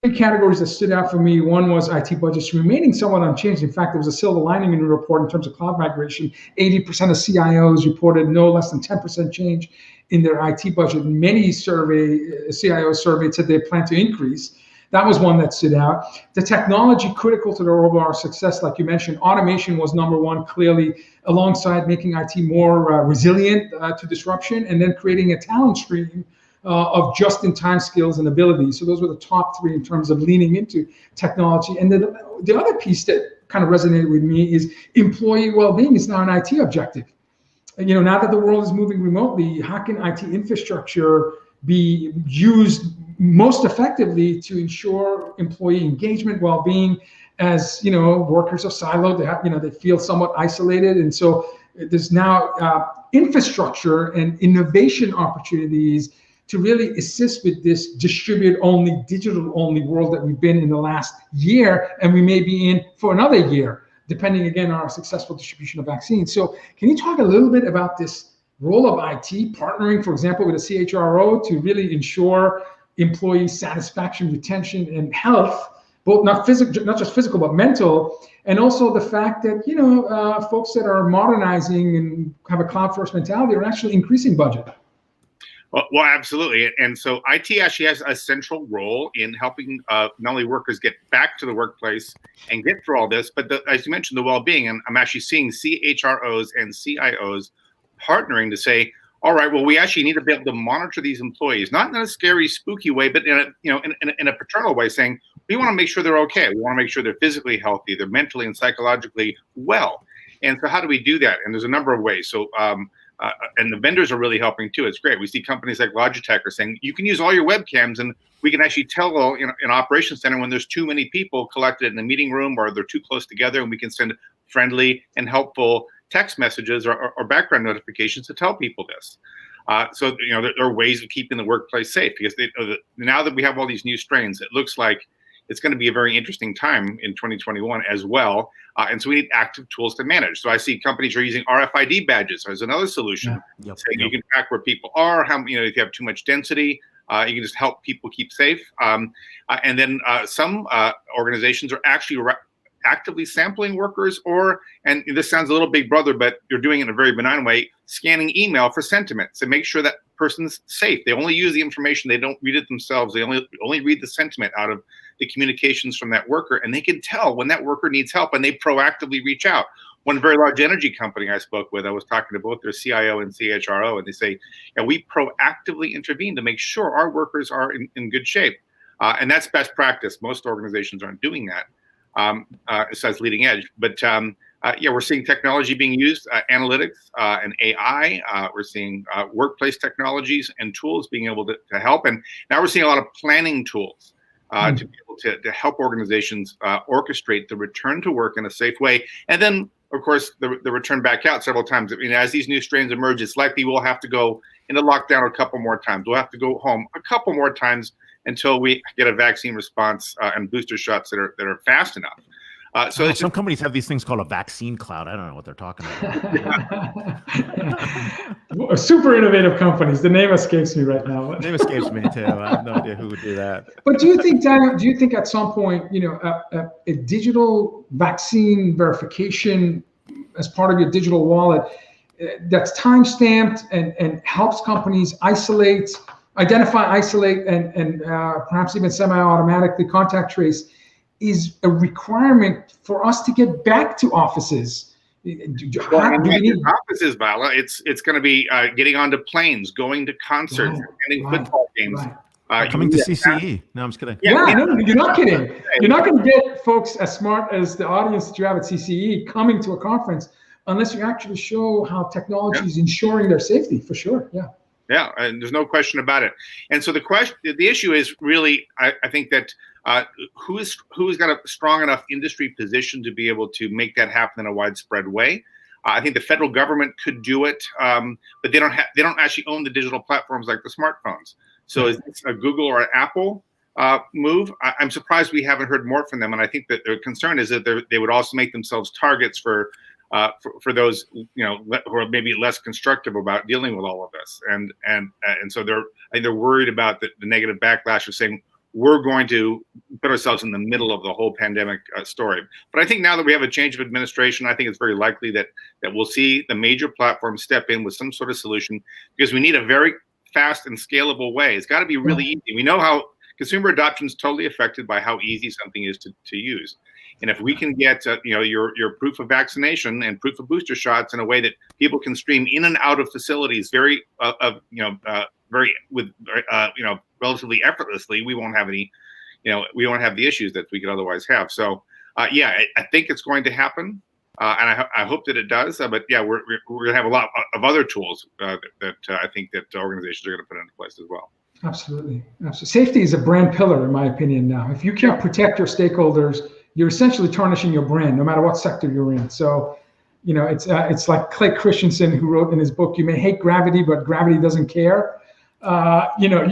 Three categories that stood out for me. One was IT budgets remaining somewhat unchanged. In fact, there was a silver lining in the report in terms of cloud migration. 80% of CIOs reported no less than 10% change in their IT budget. Many CIOs surveyed said they plan to increase. That was one that stood out. The technology critical to their overall success, like you mentioned, automation was number one, clearly, alongside making IT more resilient to disruption, and then creating a talent stream of just-in-time skills and abilities. So those were the top three in terms of leaning into technology. And then the other piece that kind of resonated with me is employee well-being is now an IT objective. And, now that the world is moving remotely, how can IT infrastructure be used most effectively to ensure employee engagement, well-being, as workers are siloed, they feel somewhat isolated, and so there's now infrastructure and innovation opportunities to really assist with this distribute-only, digital-only world that we've been in the last year, and we may be in for another year, depending again on our successful distribution of vaccines. So, can you talk a little bit about this role of IT partnering, for example, with a CHRO to really ensure employee satisfaction, retention, and health, both not just physical, but mental, and also the fact that folks that are modernizing and have a cloud-first mentality are actually increasing budget. Well, absolutely. And so IT actually has a central role in helping not only workers get back to the workplace and get through all this, but as you mentioned, the well-being. And I'm actually seeing CHROs and CIOs partnering to say, all right, well, we actually need to be able to monitor these employees, not in a scary, spooky way, but in a paternal way, saying we want to make sure they're okay. We want to make sure they're physically healthy, they're mentally and psychologically well. And so how do we do that? And there's a number of ways. So and the vendors are really helping too. It's great. We see companies like Logitech are saying you can use all your webcams, and we can actually tell an operations center when there's too many people collected in the meeting room or they're too close together, and we can send friendly and helpful text messages or background notifications to tell people this. So there are ways of keeping the workplace safe, because now that we have all these new strains, it looks like it's going to be a very interesting time in 2021 as well. And so we need active tools to manage. So I see companies are using RFID badges as another solution. Yep. You can track where people are, if you have too much density, you can just help people keep safe. And then some organizations are actually actively sampling workers, and this sounds a little Big Brother, but you're doing it in a very benign way, scanning email for sentiment to make sure that person's safe. They only use the information, they don't read it themselves. They only read the sentiment out of the communications from that worker, and they can tell when that worker needs help, and they proactively reach out. One very large energy company I spoke with, I was talking to both their CIO and CHRO, and they say, we proactively intervene to make sure our workers are in good shape. And that's best practice. Most organizations aren't doing that. Besides leading edge, but we're seeing technology being used, analytics and AI. We're seeing workplace technologies and tools being able to help, and now we're seeing a lot of planning tools to be able to help organizations orchestrate the return to work in a safe way, and then of course the return back out several times. As these new strains emerge, it's likely we'll have to go into lockdown a couple more times. We'll have to go home a couple more times until we get a vaccine response and booster shots that are fast enough. So some companies have these things called a vaccine cloud. I don't know what they're talking about. Super innovative companies. The name escapes me right now. The name escapes me too. I have no idea who would do that. But do you think, Dion, at some point, a digital vaccine verification as part of your digital wallet that's time-stamped and helps companies identify, isolate, and perhaps even semi-automatically contact trace is a requirement for us to get back to offices? Offices, Vala. It's going to be getting onto planes, going to concerts, attending football games. Coming to CCE. No, I'm just kidding. No, you're not kidding. You're not going to get folks as smart as the audience that you have at CCE coming to a conference, unless you actually show how technology is ensuring their safety, for sure. Yeah. Yeah, and there's no question about it. And so the issue is really, I think that who's got a strong enough industry position to be able to make that happen in a widespread way. I think the federal government could do it, but they don't actually own the digital platforms like the smartphones. So is this a Google or an Apple move? I'm surprised we haven't heard more from them. And I think that their concern is that they would also make themselves targets for those, you know, who are maybe less constructive about dealing with all of this, and so they're worried about the negative backlash of saying we're going to put ourselves in the middle of the whole pandemic story. But I think now that we have a change of administration, I think it's very likely that we'll see the major platforms step in with some sort of solution, because we need a very fast and scalable way. It's got to be really easy. We know how consumer adoption is totally affected by how easy something is to use. And if we can get you know, your proof of vaccination and proof of booster shots in a way that people can stream in and out of facilities very relatively effortlessly, we won't have any, you know, we won't have the issues that we could otherwise have. So yeah, I think it's going to happen, and I hope that it does. But yeah, we're going to have a lot of other tools that I think that organizations are going to put into place as well. Absolutely. Safety is a brand pillar, in my opinion. Now, if you can't protect your stakeholders, you're essentially tarnishing your brand, no matter what sector you're in. So, you know, it's like Clay Christensen, who wrote in his book, "You may hate gravity, but gravity doesn't care." You know,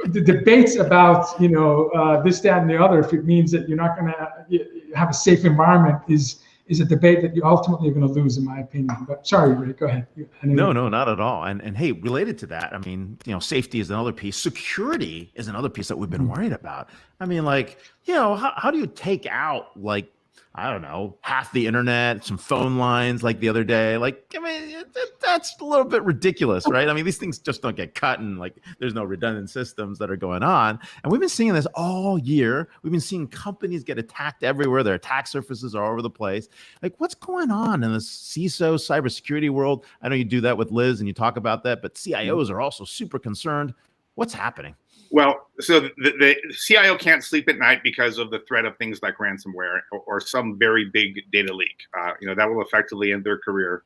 the debates about, you know, this, that, and the other, if it means that you're not going to have a safe environment, is a debate that you ultimately are going to lose, in my opinion. But sorry, Ray, go ahead. No, not at all. And hey, related to that, I mean, you know, safety is another piece. Security is another piece that we've been worried about. I mean, like, you know, how do you take out, like, I don't know, half the internet, some phone lines like the other day? Like, I mean, that's a little bit ridiculous, right? I mean, these things just don't get cut, and like there's no redundant systems that are going on. And we've been seeing this all year. We've been seeing companies get attacked everywhere. Their attack surfaces are all over the place. Like, what's going on in the CISO cybersecurity world? I know you do that with Liz and you talk about that, but CIOs are also super concerned. What's happening? Well, so the CIO can't sleep at night because of the threat of things like ransomware or some very big data leak. You know, that will effectively end their career.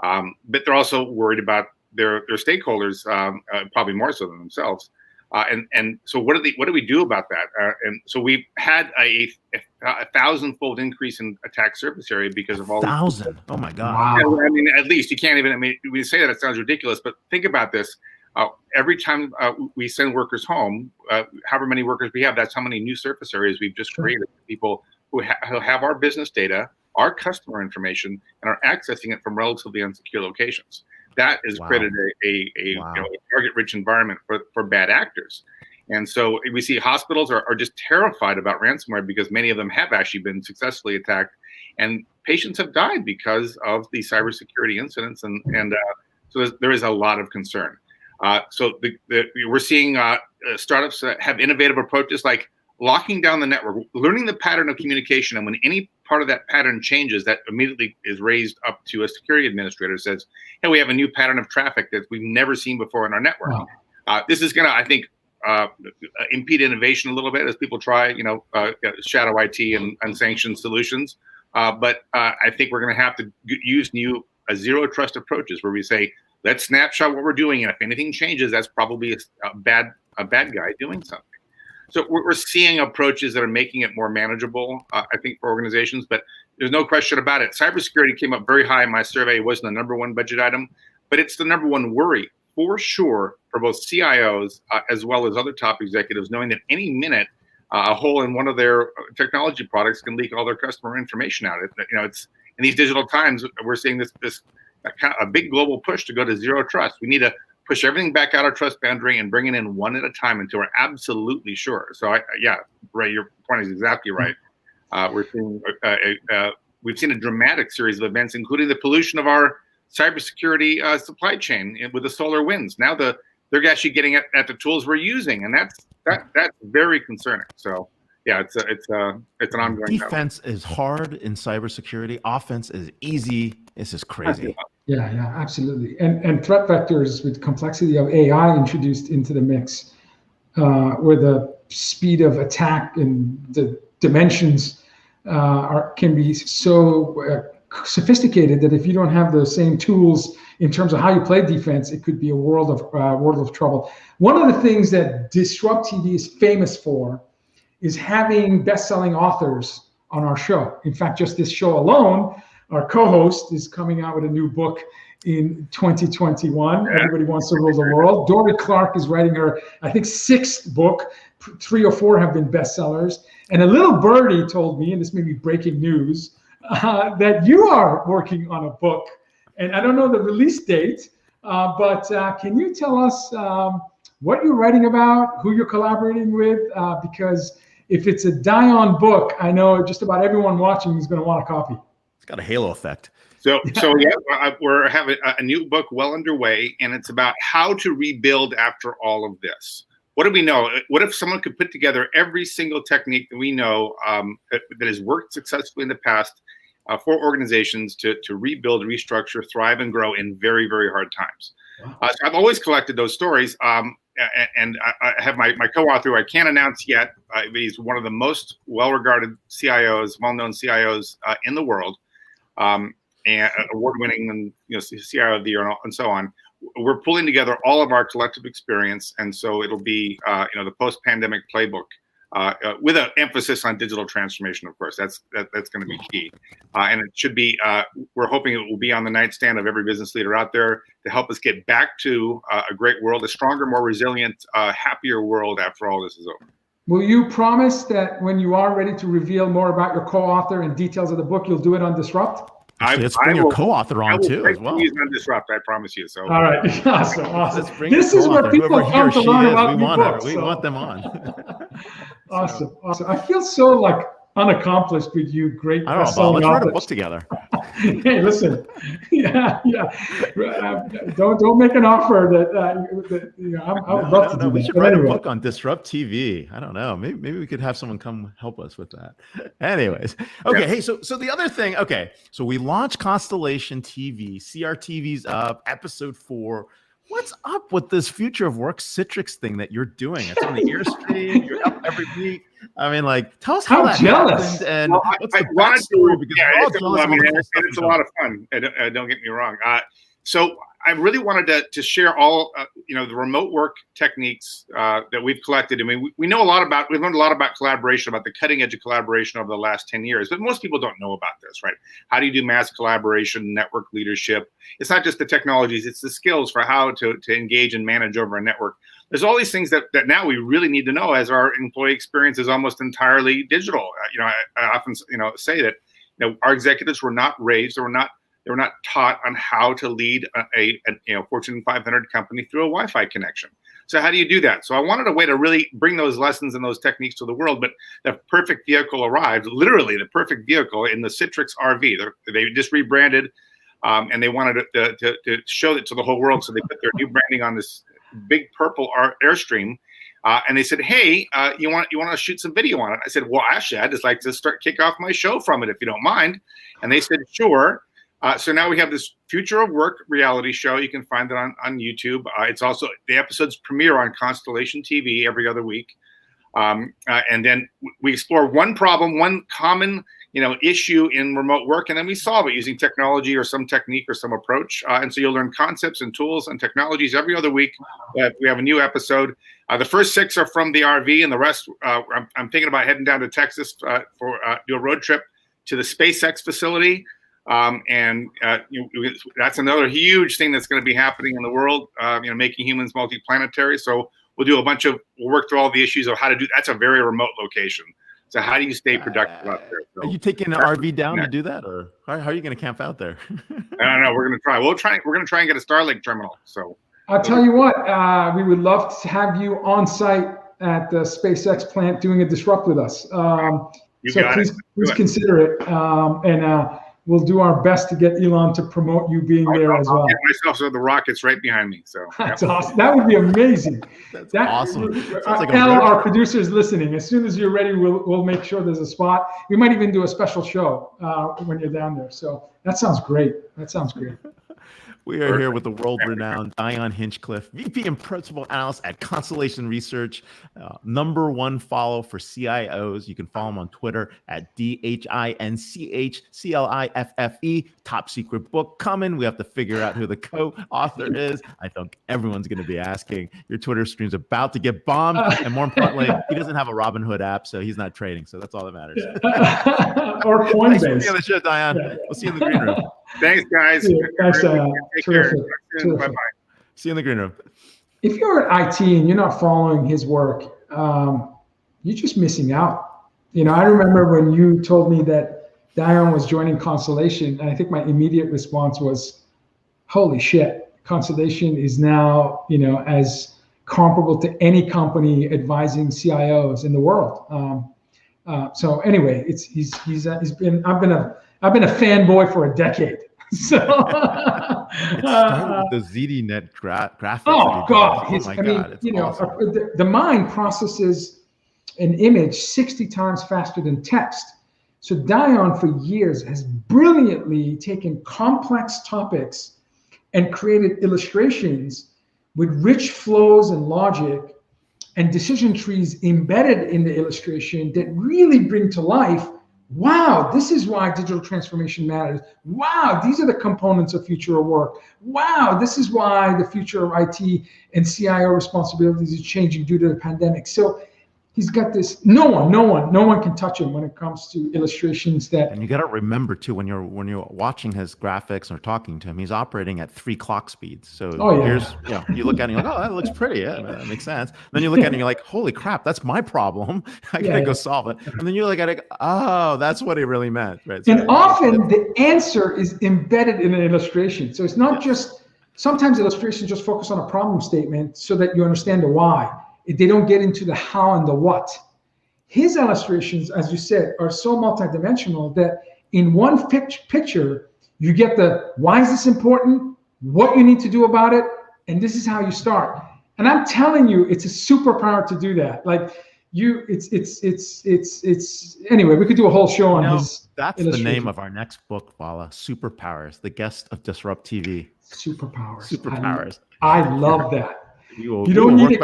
But they're also worried about their stakeholders, probably more so than themselves. And so what do we do about that? And so we've had a 1,000-fold increase in attack surface area because of all 1,000. Oh my God. Wow. I mean, at least you can't even. I mean, we say that it sounds ridiculous, but think about this. Every time we send workers home, however many workers we have, that's how many new surface areas we've just created. People who have our business data, our customer information, and are accessing it from relatively unsecure locations. That has created a target-rich environment for bad actors. And so we see hospitals are just terrified about ransomware because many of them have actually been successfully attacked, and patients have died because of the cybersecurity incidents. And so there is a lot of concern. So we're seeing startups have innovative approaches like locking down the network, learning the pattern of communication. And when any part of that pattern changes, that immediately is raised up to a security administrator, says, hey, we have a new pattern of traffic that we've never seen before in our network. Wow. This is going to, I think, impede innovation a little bit as people try, shadow IT and unsanctioned solutions. But I think we're going to have to use new zero trust approaches where we say, let's snapshot what we're doing, and if anything changes, that's probably a bad guy doing something. So we're seeing approaches that are making it more manageable, I think, for organizations. But there's no question about it. Cybersecurity came up very high in my survey. It wasn't the #1 budget item, but it's the #1 worry for sure for both CIOs as well as other top executives, knowing that any minute a hole in one of their technology products can leak all their customer information out. It's in these digital times we're seeing this kind of a big global push to go to zero trust. We need to push everything back out our trust boundary and bring it in one at a time until we're absolutely sure. So Ray, your point is exactly right. We've seen a dramatic series of events, including the pollution of our cybersecurity supply chain with the solar winds. Now they're actually getting at the tools we're using, and that's very concerning. So yeah, it's an ongoing defense is hard in cybersecurity. Offense is easy. This is crazy. Yeah, absolutely. And threat vectors with complexity of AI introduced into the mix, where the speed of attack and the dimensions can be so sophisticated that if you don't have the same tools in terms of how you play defense, it could be a world of trouble. One of the things that DisrupTV is famous for is having best-selling authors on our show. In fact, just this show alone, our co-host is coming out with a new book in 2021. Everybody Wants to Rule the World. Dorie Clark is writing her, I think, 6th book. 3 or 4 have been bestsellers. And a little birdie told me, and this may be breaking news, that you are working on a book. And I don't know the release date, but can you tell us what you're writing about, who you're collaborating with? Because if it's a Dion book, I know just about everyone watching is going to want a copy. It's got a halo effect. So yeah, we're having a new book well underway, and it's about how to rebuild after all of this. What do we know? What if someone could put together every single technique that we know that has worked successfully in the past for organizations to rebuild, restructure, thrive, and grow in very, very hard times? So I've always collected those stories, and I have my co-author, who I can't announce yet. He's one of the most well-regarded CIOs, well-known CIOs in the world. And award-winning, and CIO of the year, and so on. We're pulling together all of our collective experience, and so it'll be the post-pandemic playbook with an emphasis on digital transformation. Of course, that's going to be key, and it should be. We're hoping it will be on the nightstand of every business leader out there to help us get back to a great world, a stronger, more resilient, happier world after all this is over. Will you promise that when you are ready to reveal more about your co-author and details of the book, you'll do it on Disrupt? Let's bring your co-author on too as well. He's on Disrupt, I promise you. So all right, awesome. This is where people come to learn about new books. We want them on. Awesome. I feel so unaccomplished with you. Great. I don't know, let's write a book together. Hey, listen. Yeah. Don't make an offer that I would love to do. We should write a book on DisrupTV. I don't know. Maybe we could have someone come help us with that. Anyways, okay. Yeah. Hey, so the other thing. Okay, so we launched Constellation TV. CRTV's up. Episode 4. What's up with this Future of Work Citrix thing that you're doing? It's on the Airstream. You're up every week. I mean, tell us how that happened and what's the backstory? Because it's a lot of fun. Don't get me wrong. So I really wanted to share all the remote work techniques that we've collected. I mean, we've learned a lot about collaboration, about the cutting edge of collaboration over the last 10 years, but most people don't know about this, right? How do you do mass collaboration, network leadership? It's not just the technologies, it's the skills for how to engage and manage over a network. There's all these things that now we really need to know, as our employee experience is almost entirely digital. I often say that our executives were not raised, or they were not taught on how to lead a Fortune 500 company through a Wi-Fi connection. So how do you do that? So I wanted a way to really bring those lessons and those techniques to the world, but the perfect vehicle arrived, literally the perfect vehicle, in the Citrix RV. They just rebranded, and they wanted to show it to the whole world. So they put their new branding on this big purple Airstream. And they said, hey, you want to shoot some video on it? I said, well, actually, I'd just like to kick off my show from it, if you don't mind. And they said, sure. So now we have this Future of Work reality show. You can find it on YouTube. It's also, the episodes premiere on Constellation TV every other week. And then we explore one problem, one common issue in remote work, and then we solve it using technology or some technique or some approach. And so you'll learn concepts and tools and technologies every other week. We have a new episode. The first 6 are from the RV, and the rest, I'm thinking about heading down to Texas for do a road trip to the SpaceX facility. That's another huge thing that's going to be happening in the world, making humans multiplanetary. So we'll work through all the issues of how to do. That's a very remote location. So how do you stay productive out there? So, are you taking an RV down to do that, or how are you going to camp out there? I don't know. We're going to try. We're going to try and get a Starlink terminal. So I'll tell you what, we would love to have you on site at the SpaceX plant doing a Disrupt with us. So please consider it. And we'll do our best to get Elon to promote you being there as well. I'll get myself so the rocket's right behind me. So that's awesome. That would be amazing. That's awesome. Our producers listening. As soon as you're ready, we'll make sure there's a spot. We might even do a special show when you're down there. So that sounds great. We are here with the world-renowned Dion Hinchcliffe, VP and Principal Analyst at Constellation Research, #1 follow for CIOs. You can follow him on Twitter at DHINCHCLIFFE. Top secret book coming. We have to figure out who the co-author is. I think everyone's going to be asking. Your Twitter stream's about to get bombed, and more importantly, he doesn't have a Robinhood app, so he's not trading. So that's all that matters. Or Coinbase. Thanks for being on the show, Dion. We'll see you in the green room. Thanks, guys. Thanks, Take care. terrific. Bye-bye. See you in the green room. If you're at IT and you're not following his work, you're just missing out. You know, I remember when you told me that Dion was joining Constellation, and I think my immediate response was, holy shit, Constellation is now, you know, as comparable to any company advising CIOs in the world. So anyway, I've been a fanboy for a decade. So it started with the ZDNet graphics. Oh God! Oh my God! It's awesome. The mind processes an image 60 times faster than text. So Dion, for years, has brilliantly taken complex topics and created illustrations with rich flows and logic and decision trees embedded in the illustration that really bring to life, wow, this is why digital transformation matters. Wow, these are the components of future of work. Wow, this is why the future of IT and CIO responsibilities is changing due to the pandemic. So he's got this, no one can touch him when it comes to illustrations that. And you got to remember too, when you're watching his graphics or talking to him, he's operating at 3 clock speeds. So here's, you know, you look at it and you're like, oh, that looks pretty. Yeah, that makes sense. Then you look at it and you're like, holy crap, that's my problem. I gotta go solve it. And then you look at it, oh, that's what he really meant. Right. So and often the answer is embedded in an illustration. So it's not just, sometimes illustrations just focus on a problem statement so that you understand the why. They don't get into the how and the what. His illustrations, as you said, are so multidimensional that in one picture, you get the why is this important, what you need to do about it, and this is how you start. And I'm telling you, it's a superpower to do that. Like anyway, we could do a whole show on his. That's the name of our next book, Vala. Superpowers, the guest of DisrupTV. Superpowers. I love that. You don't need a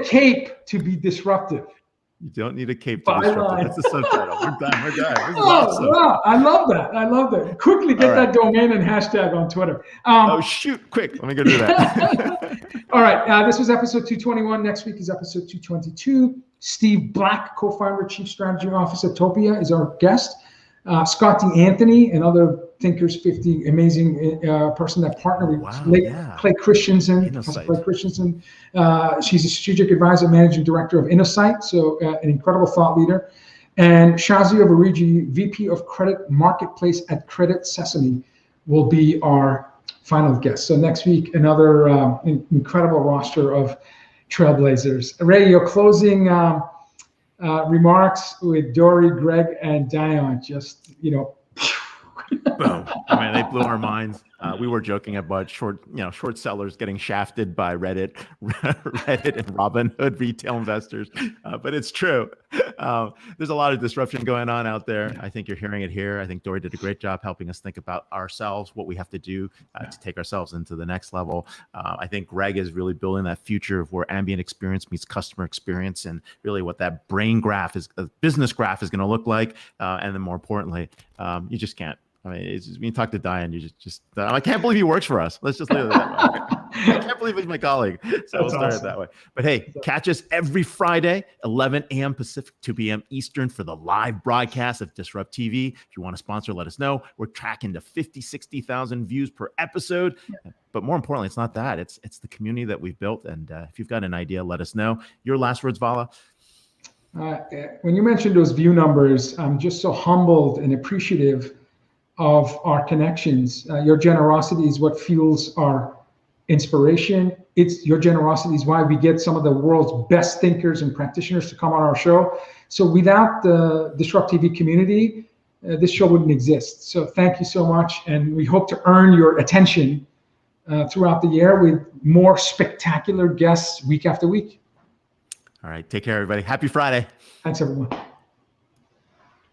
cape to be disruptive. You don't need a cape to be disruptive. That's the subtitle. We're done. This is awesome. Wow. I love that. Quickly get that domain and hashtag on Twitter. Oh, shoot. Quick. Let me go do that. All right. This was episode 221. Next week is episode 222. Steve Black, co-founder, chief strategy officer at Topia, is our guest. Scott D. Anthony, another Thinkers 50 amazing person that partnered with Clay Christensen. She's a strategic advisor, managing director of Innosight, so an incredible thought leader. And Shazia Barigi, VP of Credit Marketplace at Credit Sesame, will be our final guest. So next week, another incredible roster of trailblazers. Ray, your closing remarks with Dorie, Gregg, and Dion, just, you know. Boom. I mean, they blew our minds. We were joking about short sellers getting shafted by Reddit and Robinhood retail investors, but it's true. There's a lot of disruption going on out there. I think you're hearing it here. I think Dorie did a great job helping us think about ourselves, what we have to do to take ourselves into the next level. I think Gregg is really building that future of where ambient experience meets customer experience, and really what that brain graph is, a business graph is going to look like. And then more importantly, you just can't. I mean, it's just, when you talk to Dion, you just I can't believe he works for us. Let's just leave it that way. I can't believe he's my colleague. So we'll start it that way. But hey, catch us every Friday, 11 a.m. Pacific, 2 p.m. Eastern for the live broadcast of DisrupTV. If you want to sponsor, let us know. We're tracking to 60,000 views per episode. But more importantly, it's not that. It's the community that we've built. And if you've got an idea, let us know. Your last words, Vala? When you mentioned those view numbers, I'm just so humbled and appreciative of our connections. Your generosity is what fuels our inspiration. It's your generosity is why we get some of the world's best thinkers and practitioners to come on our show. So without the DisrupTV community, this show wouldn't exist. So thank you so much. And we hope to earn your attention throughout the year with more spectacular guests week after week. All right. Take care, everybody. Happy Friday. Thanks, everyone.